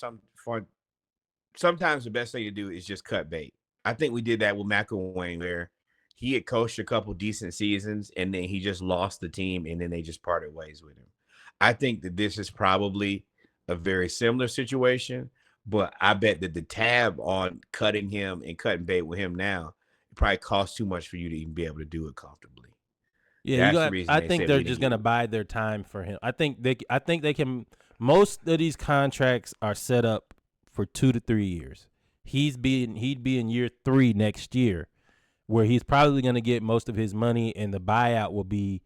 sometimes the best thing to do is just cut bait. I think we did that with McElwain where he had coached a couple decent seasons and then he just lost the team and then they just parted ways with him. I think that this is probably a very similar situation, but I bet that the tab on cutting him and cutting bait with him now it probably costs too much for you to even be able to do it comfortably. Yeah, you That's the got. reason I they think said they're we didn't just get gonna bide their time for him. I think they. I think they can. Most of these contracts are set up for 2 to 3 years. He'd be in year 3 next year, where he's probably gonna get most of his money, and the buyout will be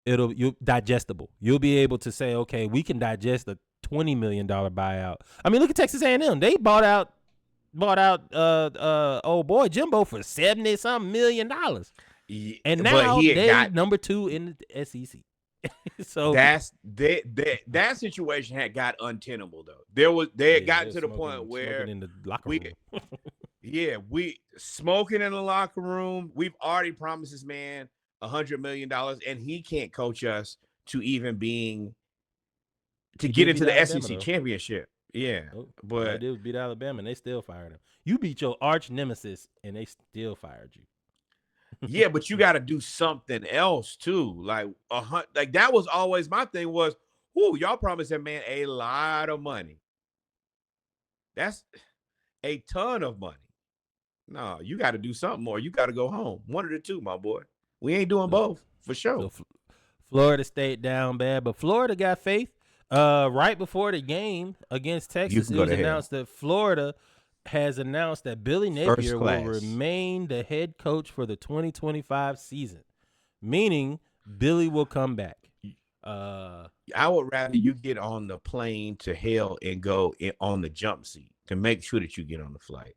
you digestible. You'll be able to say, okay, we can digest a $20 million buyout. I mean, look at Texas A&M. They bought out old boy Jimbo for $70-something million. And but now he had they got number 2 in the SEC. So that situation had got untenable though. They had yeah, they gotten were to the point smoking where in the locker we room. we smoking in the locker room. We've already promised this man $100 million, and he can't coach us to even being to He get did beat into the Alabama SEC though. championship. Yeah, Oh, all they but did was beat Alabama, and they still fired him. You beat your arch nemesis, and they still fired you. yeah, but you got to do something else too. Like that was always my thing was, y'all promised that man a lot of money. That's a ton of money. No, you got to do something more. You got to go home. One of the two, my boy. We ain't doing So, both for sure. so Florida stayed down bad, but Florida got faith. Right before the game against You Texas, can it go was to hell. announced that Florida has announced that Billy First Napier will class. remain the head coach for the 2025 season, meaning Billy will come back. I would rather you get on the plane to hell and on the jump seat to make sure that you get on the flight.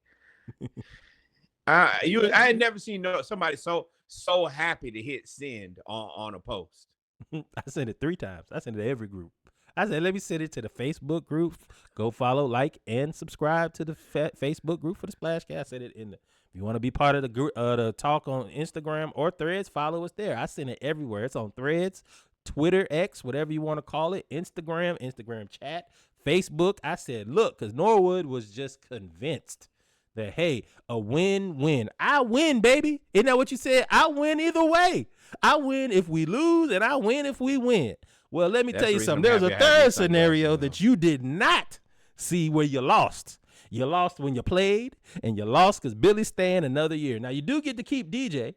I had never seen somebody so happy to hit send on a post. I sent it 3 times. I sent it to every group. I said, let me send it to the Facebook group. Go follow, like, and subscribe to the Facebook group for the Splashcast. I said it in the. If you want to be part of the group, the talk on Instagram or Threads, follow us there. I send it everywhere. It's on Threads, Twitter, X, whatever you want to call it, Instagram chat, Facebook. I said, look, because Norwood was just convinced that, hey, a win-win. I win, baby. Isn't that what you said? I win either way. I win if we lose, and I win if we win. Well, let me That's tell the you reason something. I'm There's a happy I have these third sunglasses scenario on. that you did not see where you lost. You lost when you played, and you lost because Billy's staying another year. Now, you do get to keep DJ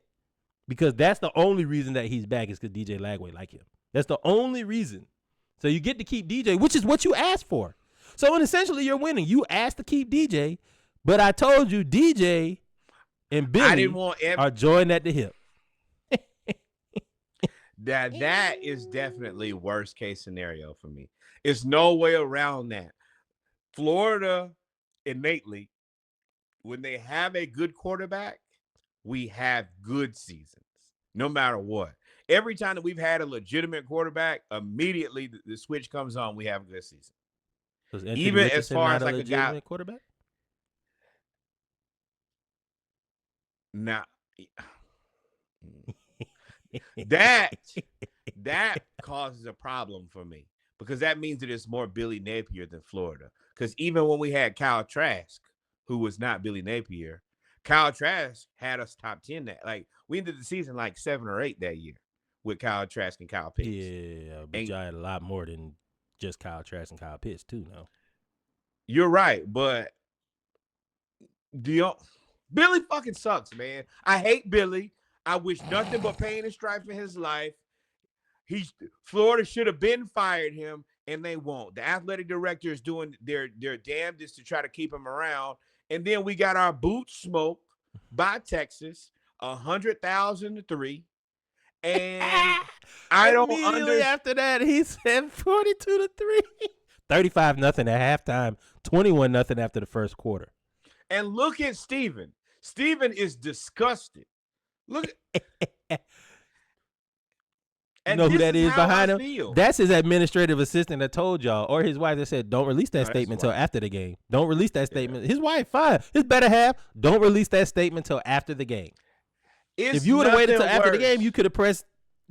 because that's the only reason that he's back is because DJ Lagway like him. That's the only reason. So you get to keep DJ, which is what you asked for. So essentially, you're winning. You asked to keep DJ, but I told you DJ and Billy are joined at the hip. That is definitely worst case scenario for me. It's no way around that. Florida innately, when they have a good quarterback, we have good seasons, no matter what. Every time that we've had a legitimate quarterback, immediately the switch comes on. We have a good season. Was Anthony Even as Richardson far not as a like a guy legitimate quarterback? now, that causes a problem for me because that means that it's more Billy Napier than Florida. Because even when we had Kyle Trask, who was not Billy Napier, Kyle Trask had us top 10 that like we ended the season like 7 or 8 that year with Kyle Trask and Kyle Pitts. Yeah, but y'all had a lot more than just Kyle Trask and Kyle Pitts too. No, you're right, but Billy fucking sucks, man. I hate Billy. I wish nothing but pain and strife in his life. Florida should have been fired him, and they won't. The athletic director is doing their damnedest to try to keep him around. And then we got our boots smoked by Texas, 100,000 to 3. And I don't immediately after that, he said 42-3, 35-0 at halftime, 21-0 after the first quarter. And look at Steven. Steven is disgusted. Look. You And know who this that is is how I behind him? feel. That's his administrative assistant that told y'all, or his wife that said, "Don't release that No, that's statement until wife. after the game. Don't release that Yeah. statement." His wife, fine. His better half, don't release that statement until after the game. If It's you would have waited until nothing after the game, you worse. could have pressed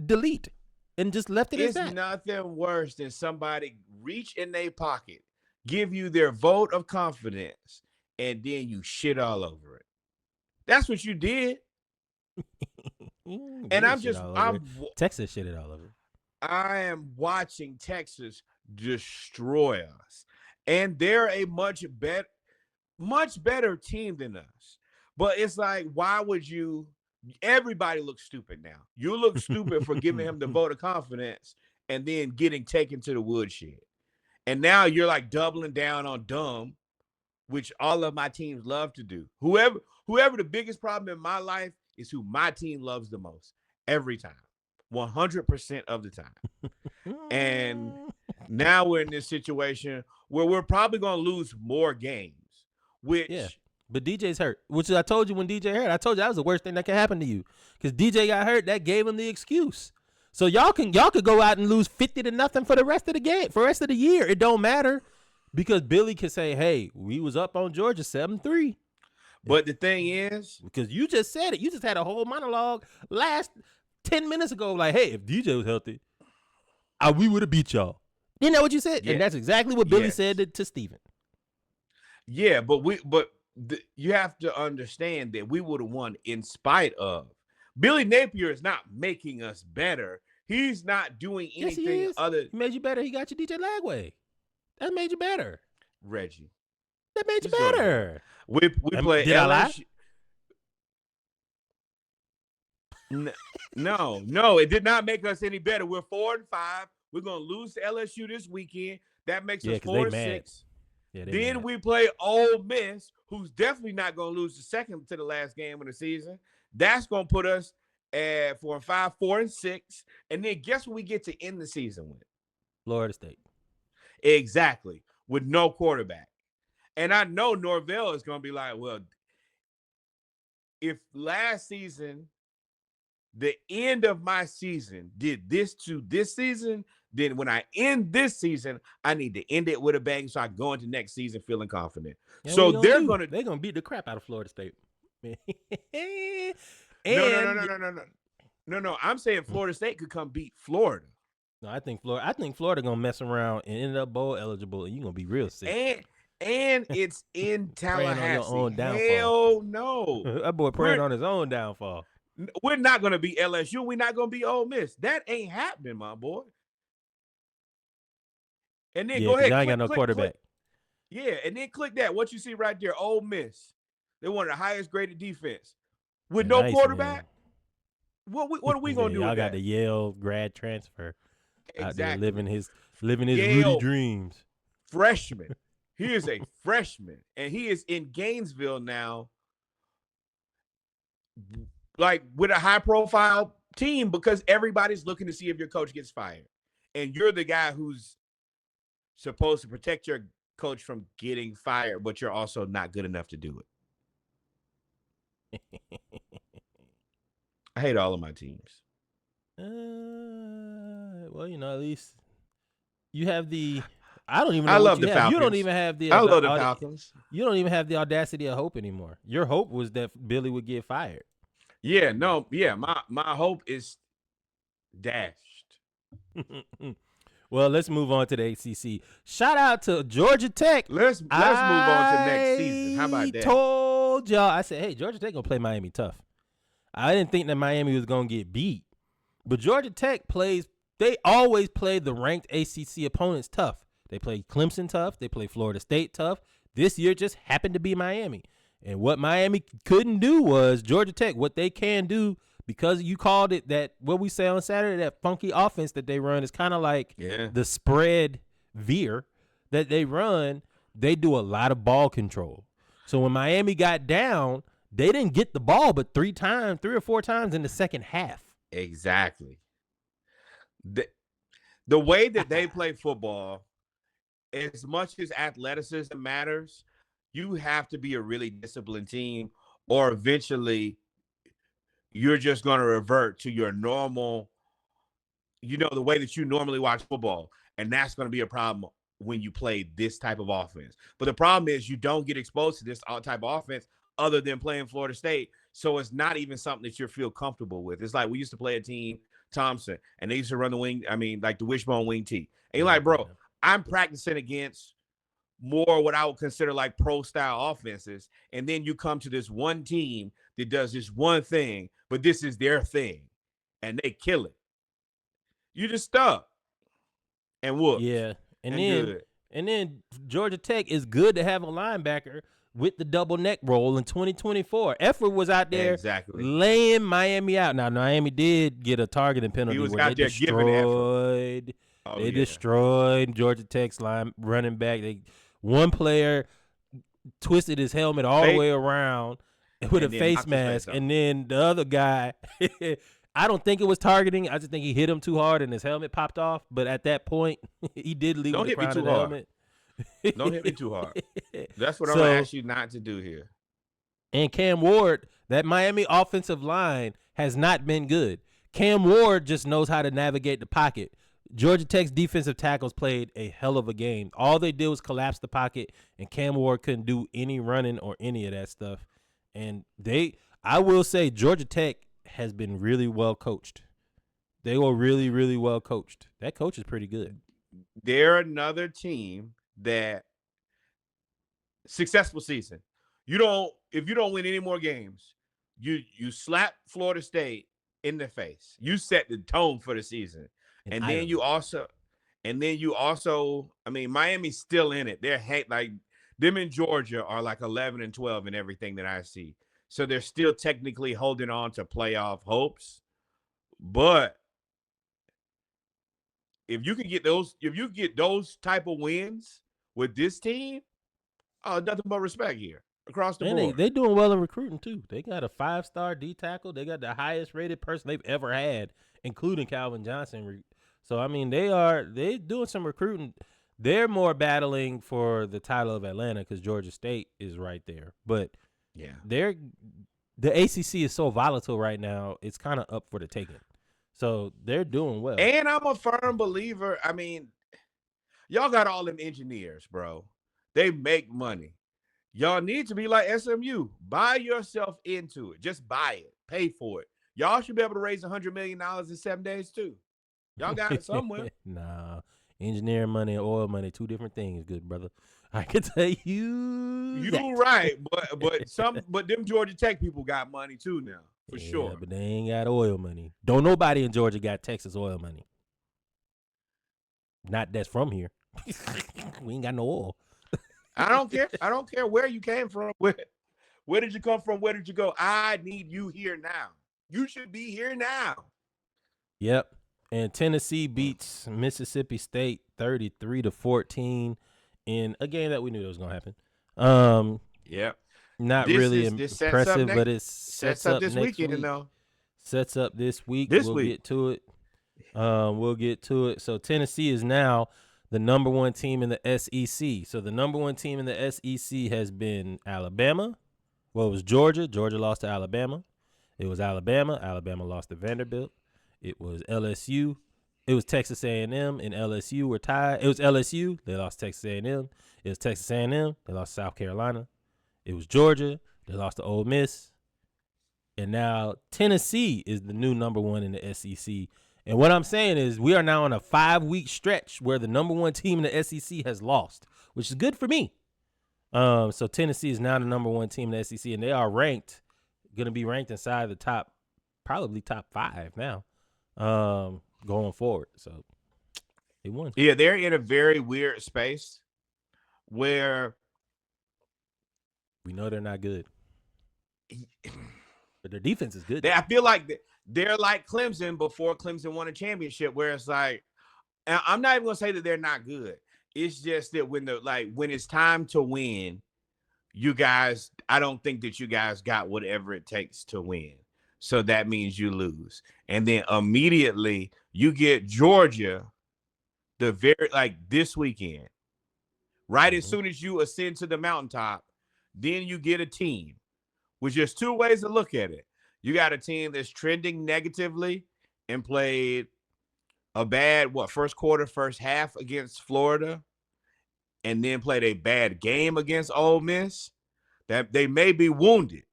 delete and just left it as It's that. nothing worse than somebody reach in their pocket, give you their vote of confidence, and then you shit all over it. That's what you did. They And didn't shit all over it. Texas shitted all over it. I am watching Texas destroy us. And they're a much better team than us. But it's like, why would you? Everybody looks stupid now. You look stupid for giving him the vote of confidence and then getting taken to the woodshed. And now you're like doubling down on dumb, which all of my teams love to do. Whoever the biggest problem in my life is who my team loves the most every time, 100% of the time. And now we're in this situation where we're probably going to lose more games, which yeah. But DJ's hurt, which I told you when DJ hurt. I told you that was the worst thing that could happen to you because DJ got hurt. That gave him the excuse. So y'all could go out and lose 50-0 for the rest of the game, for the rest of the year. It don't matter because Billy can say, "Hey, we was up on Georgia 7-3." But the thing is, because you just said it, you just had a whole monologue last 10 minutes ago, like, "Hey, if DJ was healthy, we would have beat y'all." Isn't that what you said? Yeah. And that's exactly what Billy Yes. said to Steven. Yeah, but you have to understand that we would have won in spite of. Billy Napier is not making us better. He's not doing Yes, he anything is. other. He made you better. He got you DJ Lagway. That made you better. Reggie. That made you Just go ahead. better. We play Did I lie? No, it did not make us any better. We're 4-5. We're gonna lose to LSU this weekend. That makes us 4-6. Yeah, then we play Ole Miss, who's definitely not gonna lose the second to the last game of the season. That's gonna put us at 4-5, 4-6. And then guess what we get to end the season with? Florida State. Exactly. With no quarterback. And I know Norvell is gonna be like, well, if last season, the end of my season did this to this season, then when I end this season, I need to end it with a bang so I go into next season feeling confident. Yeah, so they're gonna beat the crap out of Florida State. No. I'm saying Florida State could come beat Florida. No, I think Florida gonna mess around and end up bowl eligible, and you're gonna be real sick. And it's in Tallahassee. On your own downfall. Hell no. That boy praying on his own downfall. We're not going to be LSU. We're not going to be Ole Miss. That ain't happening, my boy. And then go ahead. I ain't got no quarterback. Yeah, and then click that. What you see right there, Ole Miss. They're one of the highest graded defense. With no quarterback, what are we going to do y'all with got that? the Yale grad transfer. Exactly. Out there living his Yale Rudy dreams. Freshman. He is a freshman, and he is in Gainesville now, like with a high-profile team because everybody's looking to see if your coach gets fired. And you're the guy who's supposed to protect your coach from getting fired, but you're also not good enough to do it. I hate all of my teams. Well, at least you have the. I don't even know. I love the Falcons. You don't even have the. I love the Falcons. You don't even have the audacity of hope anymore. Your hope was that Billy would get fired. Yeah, no, yeah. My hope is dashed. Well, let's move on to the ACC. Shout out to Georgia Tech. Let's move on to next season. How about that? I told y'all. I said, hey, Georgia Tech gonna play Miami tough. I didn't think that Miami was gonna get beat, but Georgia Tech plays. They always play the ranked ACC opponents tough. They play Clemson tough. They play Florida State tough. This year just happened to be Miami. And what Miami couldn't do was Georgia Tech, what they can do, because you called it that, what we say on Saturday, that funky offense that they run is kind of like the spread veer that they run. They do a lot of ball control. So when Miami got down, they didn't get the ball but 3 or 4 times in the second half. Exactly. The way that they play football, as much as athleticism matters, you have to be a really disciplined team, or eventually you're just going to revert to your normal the way that you normally watch football. And that's going to be a problem when you play this type of offense. But the problem is you don't get exposed to this type of offense other than playing Florida State. So it's not even something that you feel comfortable with. It's like we used to play a team, Thompson, and they used to run the wing, like the wishbone wing tee. And you're like, bro, I'm practicing against more what I would consider like pro style offenses. And then you come to this one team that does this one thing, but this is their thing. And they kill it. You just stuck and whooped. Yeah, and good. and then Georgia Tech is good to have a linebacker with the double neck roll in 2024. Effort was out there laying Miami out. Now Miami did get a targeting penalty where they destroyed. They destroyed Georgia Tech's running back. One player twisted his helmet all the way around with a face mask, and then the other guy. I don't think it was targeting. I just think he hit him too hard and his helmet popped off. But at that point, he did leave with the crown of the helmet. Don't hit me too hard. That's what I'm going to ask you not to do here. And Cam Ward, that Miami offensive line has not been good. Cam Ward just knows how to navigate the pocket. Georgia Tech's defensive tackles played a hell of a game. All they did was collapse the pocket, and Cam Ward couldn't do any running or any of that stuff. And I will say, Georgia Tech has been really well coached. They were really, really well coached. That coach is pretty good. They're another team that successful season. If you don't win any more games, you slap Florida State in the face. You set the tone for the season. And then you also, I mean, Miami's still in it. They're like them in Georgia are like 11-12 in everything that I see. So they're still technically holding on to playoff hopes. But if you get those type of wins with this team, nothing but respect here across the board. They're doing well in recruiting too. They got a 5-star D tackle. They got the highest rated person they've ever had, including Calvin Johnson. So I mean, they're doing some recruiting. They're more battling for the title of Atlanta because Georgia State is right there. But yeah, the ACC is so volatile right now. It's kind of up for the taking. So they're doing well. And I'm a firm believer. I mean, y'all got all them engineers, bro. They make money. Y'all need to be like SMU. Buy yourself into it. Just buy it. Pay for it. Y'all should be able to raise $100 million in 7 days too. Y'all got it somewhere. Nah, engineering money and oil money, two different things, good brother. I can tell you. You're right, but them Georgia Tech people got money too now, for sure. But they ain't got oil money. Don't nobody in Georgia got Texas oil money. Not that's from here. We ain't got no oil. I don't care. I don't care where you came from. Where did you come from? Where did you go? I need you here now. You should be here now. Yep. And Tennessee beats Mississippi State 33-14 in a game that we knew that was gonna happen. Yep. Not really impressive, but it sets up this weekend though. Sets up this week. We'll get to it. We'll get to it. So Tennessee is now the number one team in the SEC. So the number one team in the SEC has been Alabama. Well, it was Georgia. Georgia lost to Alabama. It was Alabama. Alabama lost to Vanderbilt. It was LSU. It was Texas A&M and LSU were tied. It was LSU. They lost Texas A&M. It was Texas A&M. They lost South Carolina. It was Georgia. They lost to Ole Miss. And now Tennessee is the new number one in the SEC. And what I'm saying is we are now on a 5-week stretch where the number one team in the SEC has lost, which is good for me. So Tennessee is now the number one team in the SEC, and they are going to be ranked inside the probably top 5 now. Going forward. So they won. Yeah, they're in a very weird space where we know they're not good. But their defense is good. I feel like they're like Clemson before Clemson won a championship, where it's like, I'm not even gonna say that they're not good. It's just that when it's time to win, you guys, I don't think that you guys got whatever it takes to win. So that means you lose. And then immediately you get Georgia this weekend. Right as soon as you ascend to the mountaintop, then you get a team, which there's 2 ways to look at it. You got a team that's trending negatively and played a bad first quarter, first half against Florida, and then played a bad game against Ole Miss, that they may be wounded,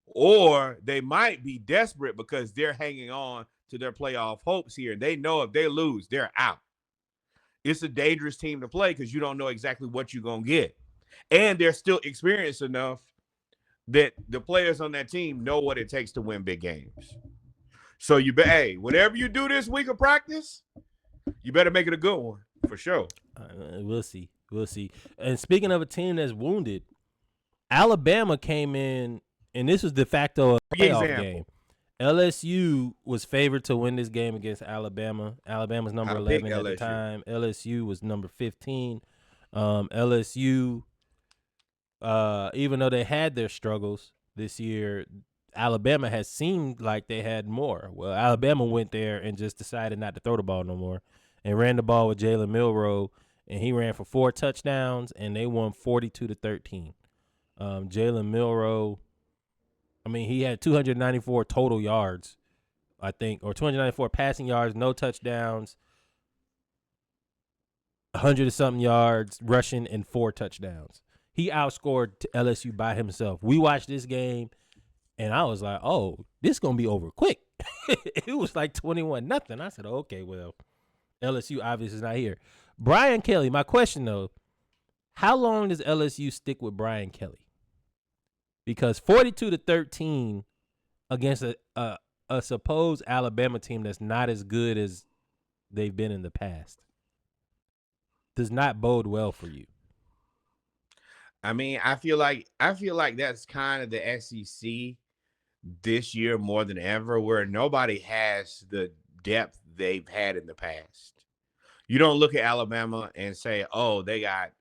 or they might be desperate because they're hanging on to their playoff hopes here. They know if they lose, they're out. It's a dangerous team to play because you don't know exactly what you're gonna get, and they're still experienced enough that the players on that team know what it takes to win big games. So hey, whatever you do this week of practice, you better make it a good one for sure. We'll see. We'll see. And speaking of a team that's wounded, Alabama came in, and this was de facto a playoff game. LSU was favored to win this game against Alabama. Alabama's number 11 at the time. LSU was number 15. LSU, even though they had their struggles this year, Alabama has seemed like they had more. Well, Alabama went there and just decided not to throw the ball no more and ran the ball with Jalen Milroe, and he ran for 4 touchdowns, and they won 42-13. Jalen Milroe, I mean, he had 294 total yards, I think, or 294 passing yards, no touchdowns, 100-something yards rushing, and 4 touchdowns. He outscored LSU by himself. We watched this game, and I was like, oh, this is going to be over quick. It was like 21-0. I said, okay, well, LSU obviously is not here. Brian Kelly, my question, though, how long does LSU stick with Brian Kelly? Because 42-13 against a supposed Alabama team that's not as good as they've been in the past does not bode well for you. I mean, I feel like that's kind of the SEC this year more than ever, where nobody has the depth they've had in the past. You don't look at Alabama and say, oh, they got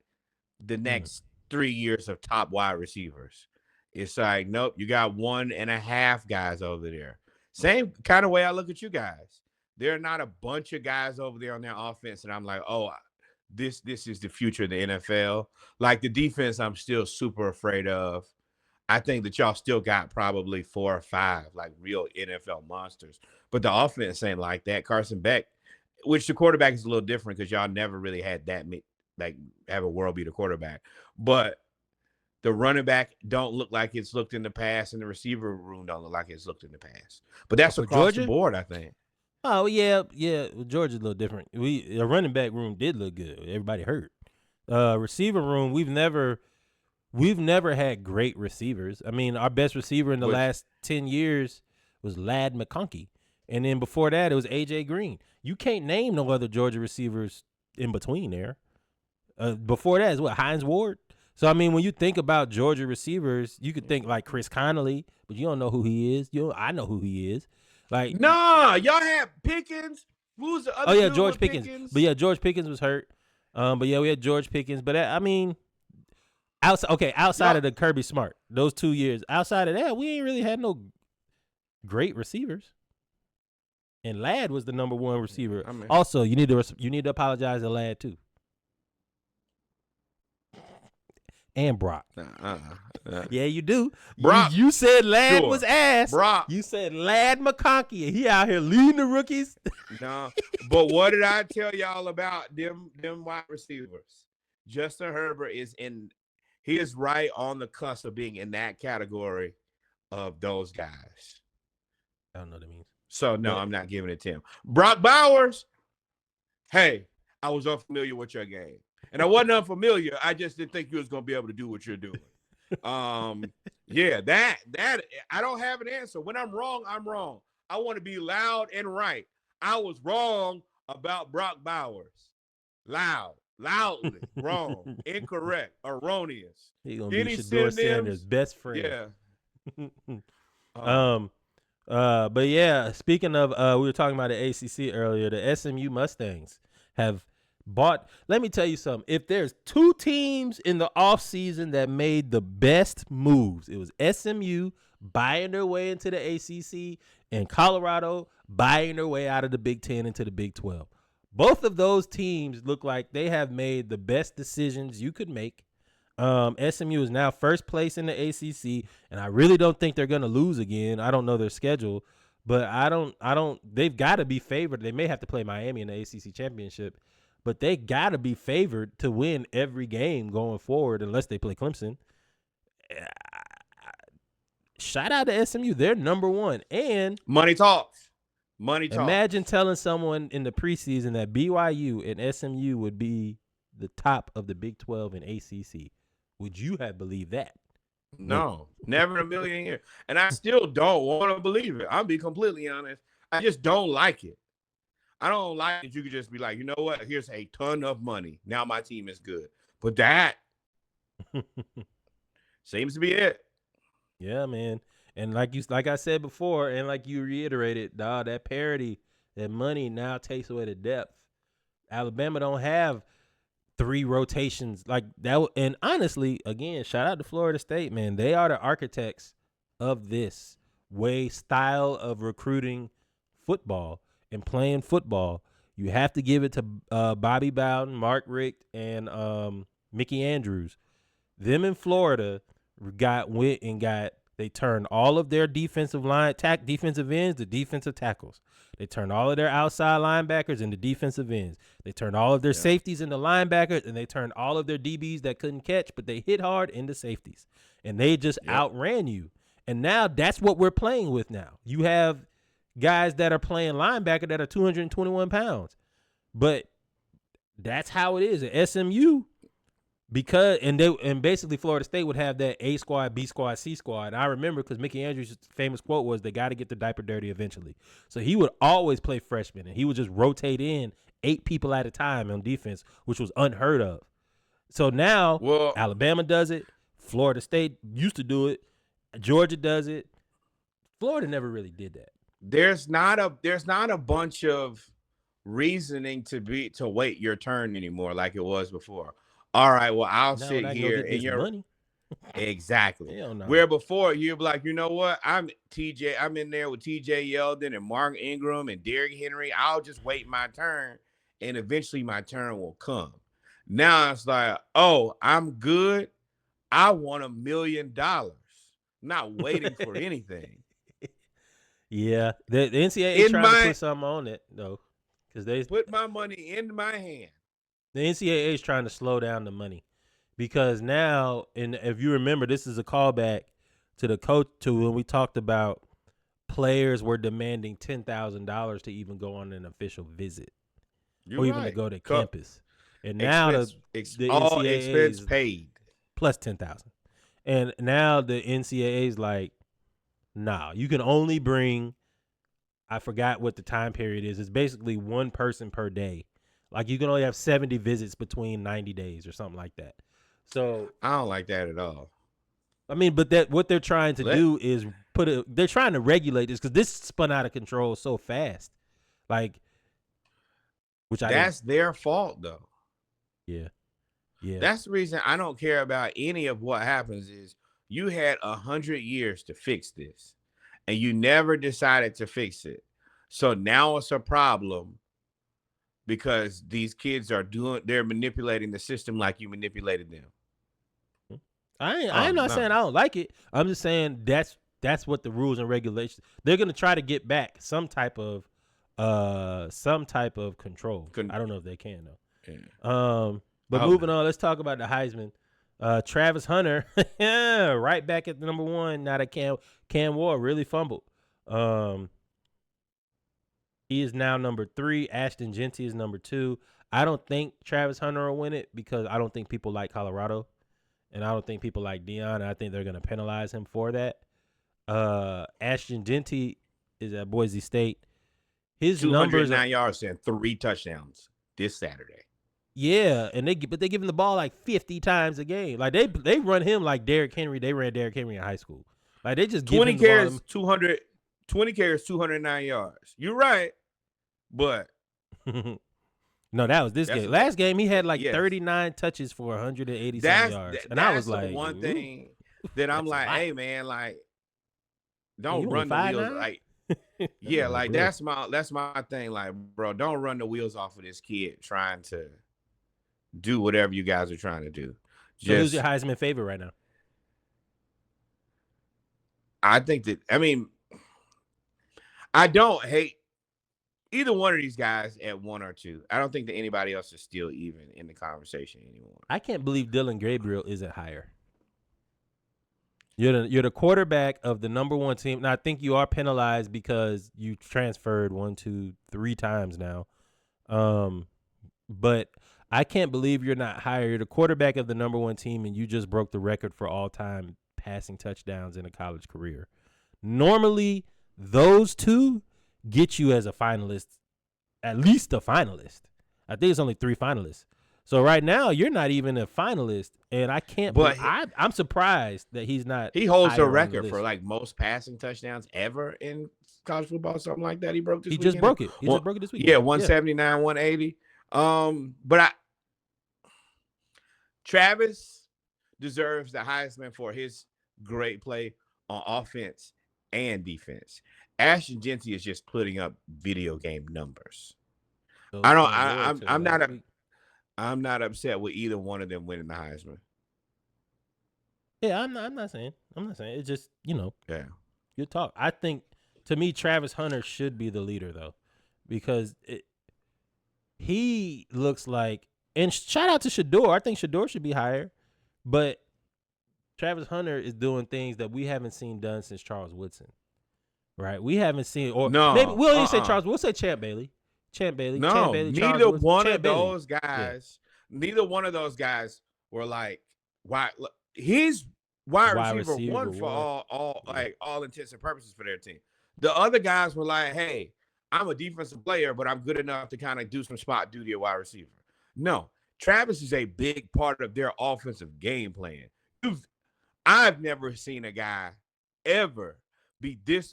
the next 3 years of top wide receivers. It's like, nope, you got 1.5 guys over there. Same kind of way I look at you guys. There are not a bunch of guys over there on their offense, and I'm like, oh, this is the future of the NFL. Like the defense, I'm still super afraid of. I think that y'all still got probably 4 or 5 like real NFL monsters, but the offense ain't like that. Carson Beck, which the quarterback is a little different because y'all never really had that like have a world beater quarterback, but the running back don't look like it's looked in the past, and the receiver room don't look like it's looked in the past. But that's across the board, I think. Oh yeah. Georgia's a little different. The running back room did look good. Everybody hurt. Receiver room, we've never had great receivers. I mean, our best receiver in the last 10 years was Ladd McConkey, and then before that, it was AJ Green. You can't name no other Georgia receivers in between there. Before that is what, Hines Ward. So I mean, when you think about Georgia receivers, you could think like Chris Connolly, but you don't know who he is. I know who he is. Like, nah, y'all had Pickens. Who's the other? Oh yeah, George Pickens. But yeah, George Pickens was hurt. But yeah, we had George Pickens. But I mean, outside of the Kirby Smart, those 2 years, outside of that, we ain't really had no great receivers. And Ladd was the number 1 receiver. I mean, also, you need to apologize to Ladd too. And Brock. Yeah, you do. Brock. You said Ladd was ass. Brock. You said Ladd McConkey, and he out here leading the rookies. No, but what did I tell y'all about them wide receivers? Justin Herbert he is right on the cusp of being in that category of those guys. I don't know what that means. So, no, I'm not giving it to him. Brock Bowers, hey, I was unfamiliar with your game. And I wasn't unfamiliar. I just didn't think you was going to be able to do what you're doing. Yeah, that I don't have an answer. When I'm wrong, I'm wrong. I want to be loud and right. I was wrong about Brock Bowers. Loudly wrong, incorrect, erroneous. He's going to be Shedeur Sanders' best friend. Yeah. But yeah, speaking of, we were talking about the ACC earlier. The SMU Mustangs have bought. Let me tell you something. If there's 2 teams in the offseason that made the best moves, it was SMU buying their way into the ACC and Colorado buying their way out of the Big 10 into the Big 12. Both of those teams look like they have made the best decisions you could make. SMU is now first place in the ACC, and I really don't think they're going to lose again. I don't know their schedule, But I don't. They've got to be favored. They may have to play Miami in the ACC championship, but they got to be favored to win every game going forward, unless they play Clemson. Shout out to SMU. They're number one. And Money talks. Money talks. imagine telling someone in the preseason that BYU and SMU would be the top of the Big 12 and ACC. Would you have believed that? No, never in a million years. And I still don't want to believe it. I'll be completely honest. I just don't like it. I don't like that you could just be like, you know what? Here's a ton of money. Now my team is good. But that seems to be it. Yeah, man. And like I said before, and like you reiterated, dog, that parity, that money now takes away the depth. Alabama don't have 3 rotations like that. And honestly, again, shout out to Florida State, man. They are the architects of this style of recruiting football and playing football. You have to give it to Bobby Bowden, Mark Richt, and Mickey Andrews. Them in Florida they turned all of their defensive ends to defensive tackles. They turned all of their outside linebackers into defensive ends. They turned all of their safeties into linebackers, and they turned all of their DBs that couldn't catch, but they hit hard into safeties. And they just outran you. And now that's what we're playing with now. You have guys that are playing linebacker that are 221 pounds. But that's how it is at SMU. And basically Florida State would have that A squad, B squad, C squad. And I remember because Mickey Andrews' famous quote was, "They got to get the diaper dirty eventually." So he would always play freshmen, and he would just rotate in 8 people at a time on defense, which was unheard of. So now Alabama does it. Florida State used to do it. Georgia does it. Florida never really did that. There's not a bunch of reasoning to wait your turn anymore like it was before. All right, well, I'll sit here and you're money. Exactly. Hell no. Where before you'd be like, you know what? I'm in there with TJ Yeldon and Mark Ingram and Derrick Henry. I'll just wait my turn, and eventually my turn will come. Now it's like, oh, I'm good. I want $1 million. Not waiting for anything. Yeah. The NCAA trying to put something on it, though. Because they put my money in my hand. The NCAA is trying to slow down the money because now, and if you remember, this is a callback to the coach to when we talked about players were demanding $10,000 to even go on an official visit even to go to campus. And now the all NCAA expense paid plus $10,000, and now the NCAA is like, nah, you can only bring. I forgot what the time period is. It's basically 1 person per day. Like you can only have 70 visits between 90 days or something like that. So I don't like that at all. I mean, but what they're trying to do is they're trying to regulate this because this spun out of control so fast. Like, that's their fault though. Yeah. Yeah. That's the reason I don't care about any of what happens is you had 100 years to fix this and you never decided to fix it. So now it's a problem. Because these kids they're manipulating the system like you manipulated them. I'm not saying I don't like it. I'm just saying that's what the rules and regulations. They're gonna try to get back some type of control. I don't know if they can though. Yeah. But moving on, let's talk about the Heisman. Travis Hunter, right back at the number 1. Now that Cam Ward really fumbled. He is now number 3. Ashton Genty is number 2. I don't think Travis Hunter will win it because I don't think people like Colorado, and I don't think people like Deion, and I think they're going to penalize him for that. Ashton Genty is at Boise State. His numbers 209 yards and 3 touchdowns this Saturday. Yeah, and they give him the ball like 50 times a game. Like they run him like Derrick Henry. They ran Derrick Henry in high school. Like they just give 20 him carries, the ball. 20 carries, 209 yards. You're right. But no, that was this game. Last game, he had like 39 touches for 187 yards. And I was like, one thing that I'm like, hey man, like, don't run the wheels. Like, yeah, like that's my thing. Like, bro, don't run the wheels off of this kid trying to do whatever you guys are trying to do. So who's your Heisman favorite right now? I think that, I don't hate either one of these guys at 1 or 2. I don't think that anybody else is still even in the conversation anymore. I can't believe Dylan Gabriel isn't higher. You're the quarterback of the number one team. Now I think you are penalized because you transferred 1, 2, 3 times now. But I can't believe you're not higher. You're the quarterback of the number one team, and you just broke the record for all time passing touchdowns in a college career. Normally, those two get you as a finalist, at least a finalist. I think it's only 3 finalists. So right now, you're not even a finalist, and I can't. But I'm surprised that he's not. He holds the higher on record the for list. like most passing touchdowns ever in college football, something like that. He broke this He weekend. just broke it. He just broke it this weekend. Yeah, 179, 180. But Travis deserves the Heisman for his great play on offense and defense. Ashton Jeanty is just putting up video game numbers. So I'm not upset with either one of them winning the Heisman. Yeah, I'm not saying. It's just, Yeah. you talk. I think, to me, Travis Hunter should be the leader, though, because he looks like, and shout out to Shador. I think Shador should be higher, but Travis Hunter is doing things that we haven't seen done since Charles Woodson, right? We haven't seen, or no, maybe we'll even say Charles. We'll say Champ Bailey. No, neither one of those guys. Yeah. Neither one of those guys were like, why? He's wide receiver one for all intents and purposes for their team. The other guys were like, hey, I'm a defensive player, but I'm good enough to kind of do some spot duty at wide receiver. No, Travis is a big part of their offensive game plan. I've never seen a guy ever be this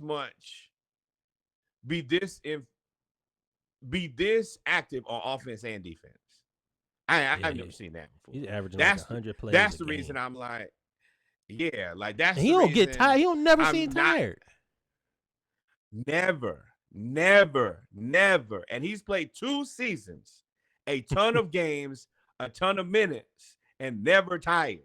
active on offense and defense. I've never seen that before. He's averaging like 100 plays. That's the reason I'm like, yeah, like that's. He don't get tired. He don't never seem tired. Never. And he's played 2 seasons, a ton of games, a ton of minutes, and never tired.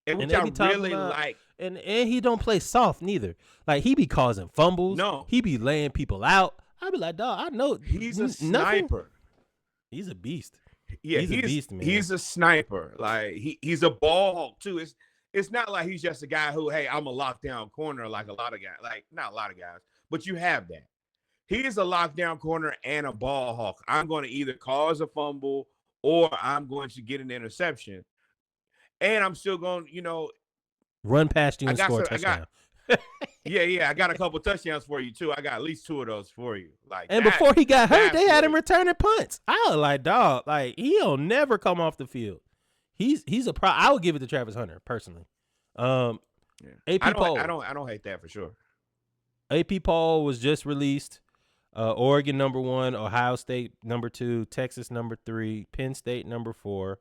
And which I really like. And he don't play soft neither. Like, he be causing fumbles. No. He be laying people out. I be like, dog, I know. He's a sniper. He's a beast. Yeah, he's a beast, man. He's a sniper. Like, he's a ball hawk, too. It's not like he's just a guy who, hey, I'm a lockdown corner like a lot of guys. Like, not a lot of guys, but you have that. He is a lockdown corner and a ball hawk. I'm going to either cause a fumble or I'm going to get an interception. And I'm still going, run past you and score a touchdown. I got a couple touchdowns for you too. I got at least 2 of those for you. And before he got hurt, they had him returning punts. I was like, dog, like, he'll never come off the field. He's a pro. I would give it to Travis Hunter personally. AP poll. I don't hate that for sure. AP poll was just released. Oregon number 1, Ohio State number 2, Texas number 3, Penn State number 4,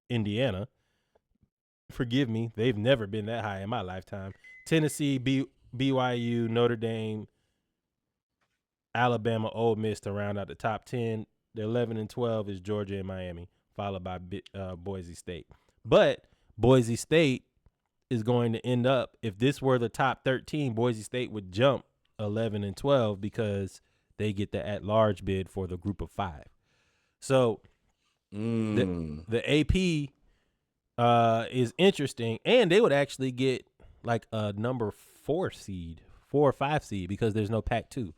Indiana. Forgive me, they've never been that high in my lifetime. Tennessee, BYU, Notre Dame, Alabama, Ole Miss to round out the top 10. The 11 and 12 is Georgia and Miami, followed by Boise State. But Boise State is going to end up, if this were the top 13, Boise State would jump 11 and 12 because they get the at-large bid for the group of 5. So the AP is interesting, and they would actually get like a number 4 or 5 seed because there's no Pac-2.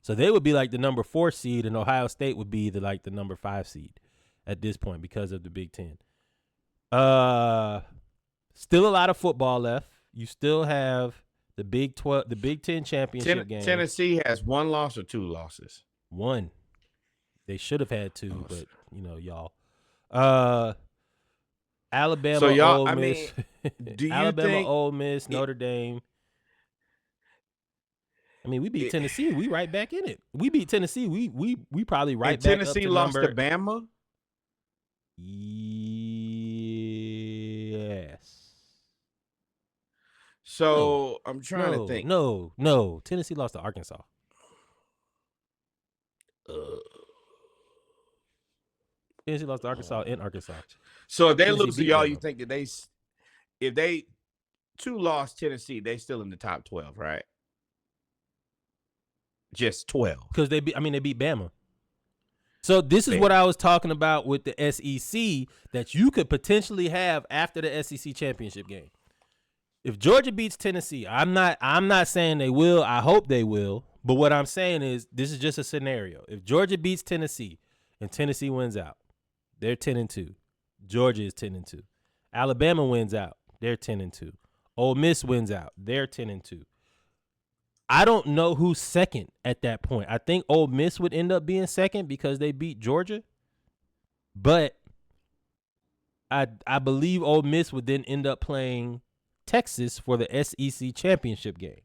So they would be like the number 4 seed, and Ohio State would be the number 5 seed at this point because of the Big Ten. Still a lot of football left. You still have the Big 10 championship game. Tennessee has 1 loss or 2 losses. 1. They should have had 2, but y'all. Alabama, so y'all, Ole Miss. Do you Alabama, think Ole Miss, Notre Dame. I mean, we beat Tennessee. We right back in it. We beat Tennessee. We probably right back Tennessee up to lost number... to Bama? Yes. So I'm trying to think. No. Tennessee lost to Arkansas. Tennessee lost to Arkansas in Arkansas. So if they lose to y'all, you think that if they 2-loss Tennessee, they still in the top 12, right? Just 12. Because they beat Bama. So this is Bama. what I was talking about with the SEC that you could potentially have after the SEC championship game. If Georgia beats Tennessee, I'm not saying they will. I hope they will. But what I'm saying is this is just a scenario. If Georgia beats Tennessee and Tennessee wins out, they're 10-2. Georgia is 10-2. Alabama wins out, they're 10-2. Ole Miss wins out, they're 10-2. I don't know who's second at that point. I think Ole Miss would end up being second because they beat Georgia. But I believe Ole Miss would then end up playing Texas for the SEC championship game.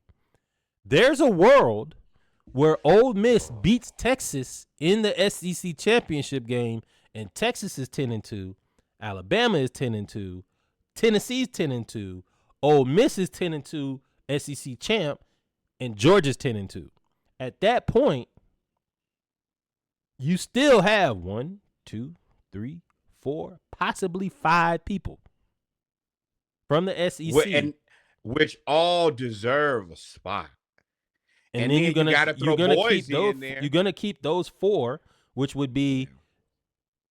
There's a world where Ole Miss beats Texas in the SEC championship game, and Texas is 10-2, Alabama is 10-2, Tennessee's 10-2, Ole Miss is 10-2, SEC champ, and Georgia's 10-2. At that point, you still have 1, 2, 3, 4, possibly 5 people from the SEC, which all deserve a spot. And then you're gonna keep those. In there. You're gonna keep those 4, which would be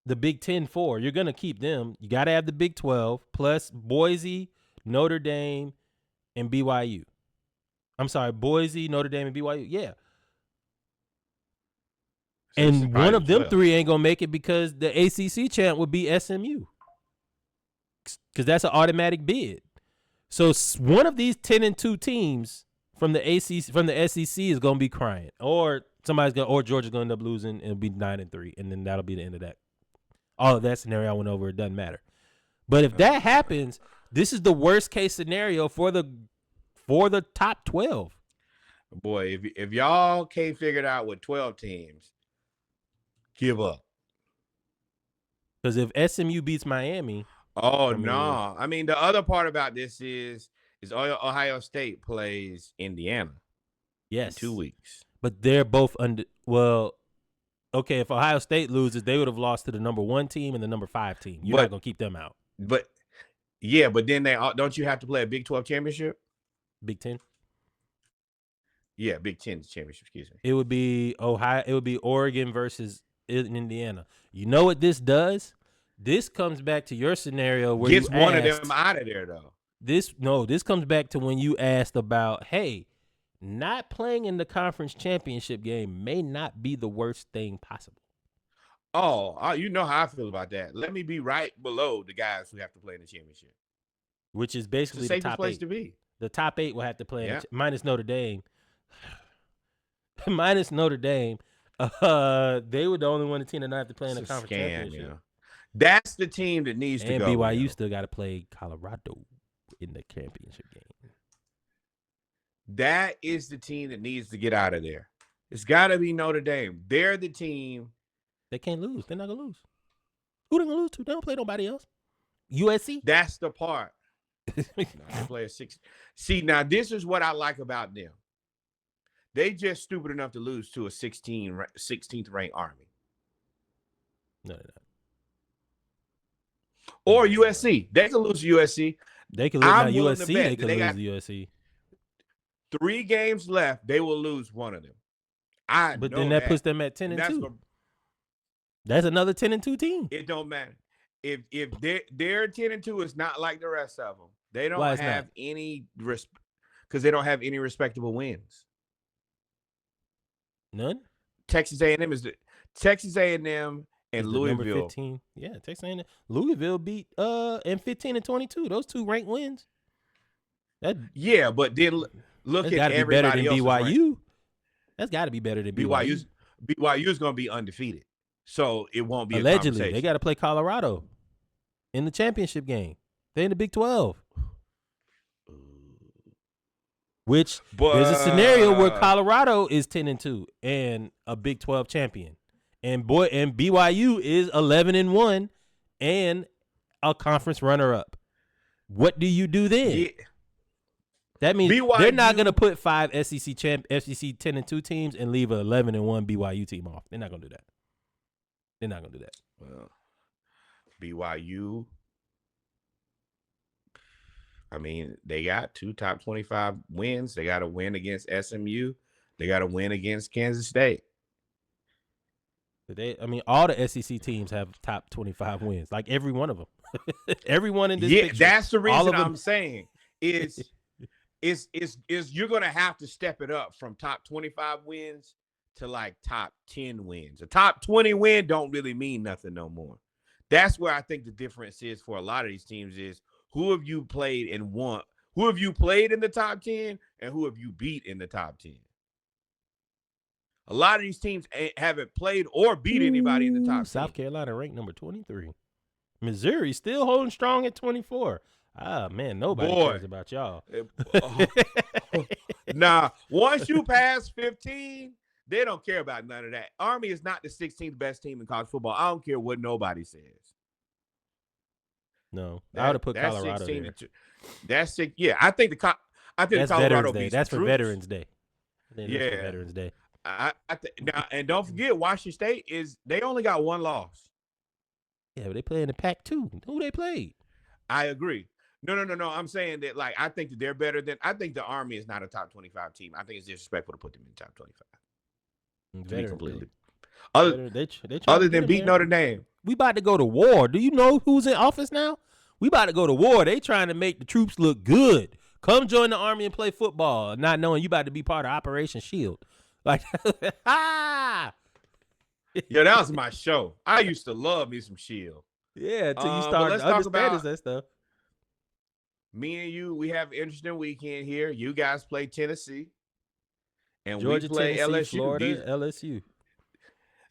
the Big 10 4. You're gonna keep them. You gotta have the Big 12 plus Boise, Notre Dame, and BYU. I'm sorry, Boise, Notre Dame, and BYU. Yeah. So and one of them 3 ain't gonna make it because the ACC champ would be SMU, because that's an automatic bid. So one of these 10-2 teams from the SEC is gonna be crying, or Georgia's gonna end up losing and it'll be 9-3, and then that'll be the end of that. All of that scenario I went over, it doesn't matter. But if that happens, this is the worst case scenario for the top 12. Boy, if y'all can't figure it out with 12 teams, give up. Because if SMU beats Miami, no. I mean, the other part about this is Ohio State plays Indiana. Yes. In 2 weeks. But they're both okay, if Ohio State loses, they would have lost to the number 1 team and the number 5 team. You're not going to keep them out. But then don't you have to play a Big 12 championship? Big 10? Yeah, Big 10 championship, excuse me. It would be Oregon versus Indiana. You know what this does? This comes back to your scenario where gets one of them out of there, though. This comes back to when you asked about, hey, not playing in the conference championship game may not be the worst thing possible. Oh, you know how I feel about that. Let me be right below the guys who have to play in the championship, which is basically the top place 8. To be. The top 8 will have to play minus Notre Dame. Minus Notre Dame, they were the only one team that not have to play in the conference championship. Yeah. That's the team that needs to go. And BYU still got to play Colorado in the championship game. That is the team that needs to get out of there. It's got to be Notre Dame. They're the team. They can't lose. They're not going to lose. Who they going to lose to? They don't play nobody else. USC? That's the part. They play a 6. See, now this is what I like about them. They just stupid enough to lose to a 16th ranked Army. No, they're not. Or USC. They can lose to USC. They can lose USC. They can lose to USC. 3 games left. They will lose one of them. But then that puts them at 10-2. That's another 10-2 team. It don't matter. If they're 10-2, it's not like the rest of them. They don't have any because they don't have any respectable wins. None. Texas A&M and Louisville. Number 15. Yeah, Texas A&M. Louisville beat in 15 and 22. Those 2 ranked wins. But then look at everybody else. BYU. That's got to be better than BYU. BYU's going to be undefeated, so it won't be allegedly. They got to play Colorado in the championship game. They're in the Big 12. Which there's a scenario where Colorado is 10-2 and a Big 12 champion, and BYU is 11-1 and a conference runner-up. What do you do then? Yeah. That means they're not going to put 5 SEC 10-2 teams and leave an 11-1 BYU team off. They're not going to do that. They're not going to do that. Well, BYU. I mean, they got 2 top 25 wins. They got a win against SMU. They got a win against Kansas State. All the SEC teams have top 25 wins, like every one of them. Everyone in this Yeah, picture. that's the all reason of them. I'm saying is you're gonna have to step it up from top 25 wins to like top 10 wins. A top 20 win don't really mean nothing no more. That's where I think the difference is for a lot of these teams is who have you played and won? Who have you played in the top 10 and who have you beat in the top 10? A lot of these teams haven't played or beat anybody in the top 10. South Carolina ranked number 23. Missouri still holding strong at 24. Ah, man, nobody cares about y'all. Nah, once you pass 15, they don't care about none of that. Army is not the 16th best team in college football. I don't care what nobody says. No, I would have put Colorado there. That's sick. Yeah, I think that's Colorado Veterans Day. beats That's for troops. Veterans Day. Yeah, for Veterans Day. Now, and don't forget, Washington State they only got one loss. Yeah, but they play in the Pac-2. Who they played? I agree. No. I'm saying that I think that they're better than. I think the Army is not a top 25 team. I think it's disrespectful to put them in the top 25. To be completely. Other than beat Notre Dame. We about to go to war. Do you know who's in office now? We about to go to war. They trying to make the troops look good. Come join the Army and play football, not knowing you about to be part of Operation Shield. Like, yeah, that was my show. I used to love me some Shield. Yeah, until you start understanding that stuff. Me and you, we have an interesting weekend here. You guys play Tennessee. And Georgia, we play Tennessee, LSU. Florida, LSU.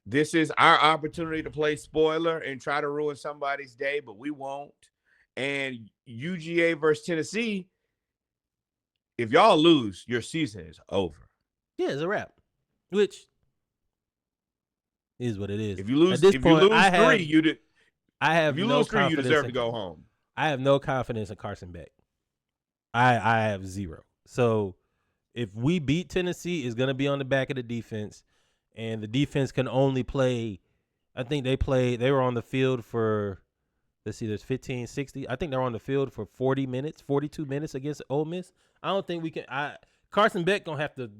This is our opportunity to play spoiler and try to ruin somebody's day, but we won't. And UGA versus Tennessee, if y'all lose, your season is over. Yeah, it's a wrap. Which is what it is. If you lose, three, you deserve to go home. I have no confidence in Carson Beck. I have zero. So if we beat Tennessee, it's going to be on the back of the defense, and the defense can only play. I think they were on the field for, let's see, there's 15, 60. I think they're on the field for 40 minutes, 42 minutes against Ole Miss. I don't think we can. Carson Beck going to have to,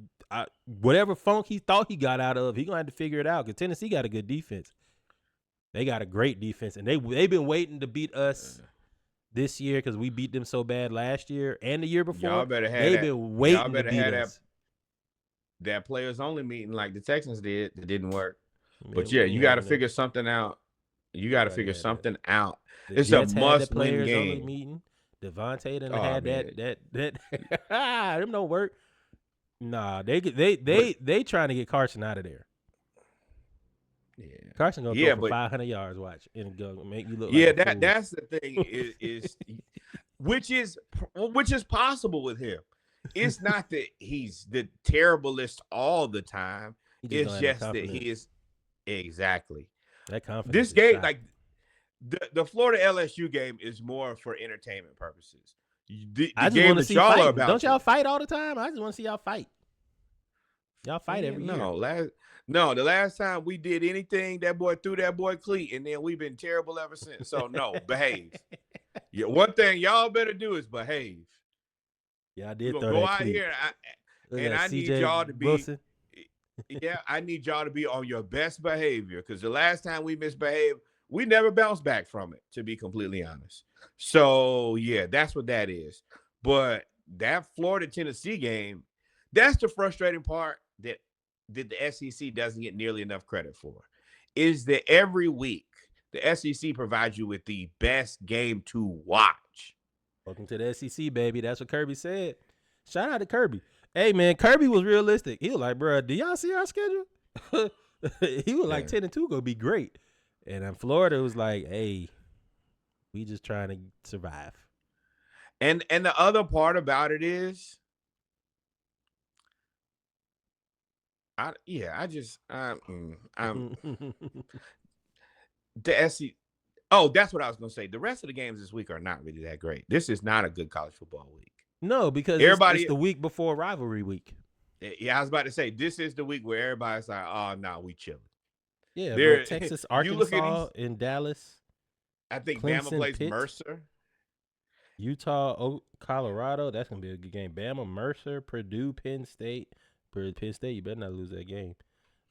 whatever funk he thought he got out of, he going to have to figure it out, because Tennessee got a good defense. They got a great defense, and they've been waiting to beat us this year because we beat them so bad last year and the year before. Y'all better have They've been waiting to beat us. That players only meeting like the Texans did. That didn't work. But yeah, you got to figure something out. You got to figure something out. It's a must-win game. Meeting. Devontae done had that. Them don't work. Nah, they trying to get Carson out of there. Yeah, Carson gonna go for 500 yards. Watch, and go make you look. Yeah, like that's the thing is which is possible with him. It's not that he's the terriblest all the time. It's just that he is exactly that confidence. This game, like the Florida LSU game, is more for entertainment purposes. The game that y'all are about. Don't y'all fight all the time? I just want to see y'all fight. Y'all fight every year. No, the last time we did anything, that boy threw that boy cleat, and then we've been terrible ever since. So no, behave. Yeah, one thing y'all better do is behave. Yeah, I did. Go out here, and I need y'all to be. Wilson. Yeah, I need y'all to be on your best behavior, because the last time we misbehaved, we never bounced back from it, to be completely honest. So yeah, that's what that is. But that Florida-Tennessee game, that's the frustrating part that the SEC doesn't get nearly enough credit for, is that every week the SEC provides you with the best game to watch. Welcome to the SEC, baby. That's what Kirby said. Shout out to Kirby. Hey, man, Kirby was realistic. He was like, bro, do y'all see our schedule? He was like 10-2 going to be great. And then Florida was like, hey, we just trying to survive. And the other part about it is, I'm the SEC. Oh, that's what I was going to say. The rest of the games this week are not really that great. This is not a good college football week. No, because it's the week before rivalry week. Yeah, I was about to say, this is the week where everybody's like, oh, no, we chilling. Yeah, bro, Texas, Arkansas, in Dallas. I think Clemson, Bama plays Pitt. Mercer. Utah, Colorado. That's gonna be a good game. Bama, Mercer, Purdue, Penn State. Penn State, you better not lose that game.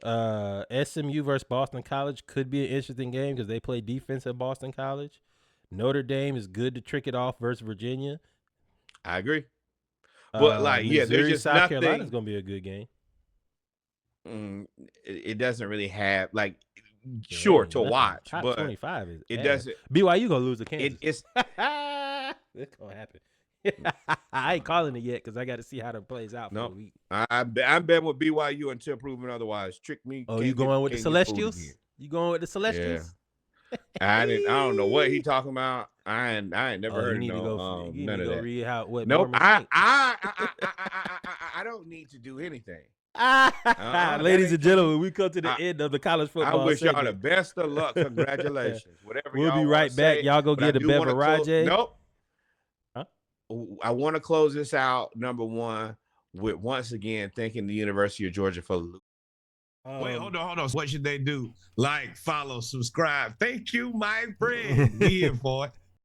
SMU versus Boston College could be an interesting game because they play defense at Boston College. Notre Dame is good to trick it off versus Virginia. I agree. But there's Missouri, just South Carolina is nothing. gonna be a good game. It doesn't really have Yeah, sure to nothing. watch, Top but 25 is it ass. doesn't. BYU gonna lose to Kansas. It's It's gonna happen. I ain't calling it yet because I got to see how it plays out for a week. I'm betting with BYU until proven otherwise. Trick me. Oh, you going with the Celestials? You going with the Celestials? Yeah. I don't know what he talking about. I ain't never heard you need of to go, none of that. read what nope. Mormons think. I don't need to do anything. Ladies and gentlemen, we come to the end of the college football. I wish segment. y'all the best of luck. Congratulations. Whatever. We'll y'all be right back. Y'all go get a beverage. Nope. Huh? I want to close this out. Number one, with once again thanking the University of Georgia for. Wait, hold on. What should they do? Like, follow, subscribe. Thank you, my friend. Be here for it.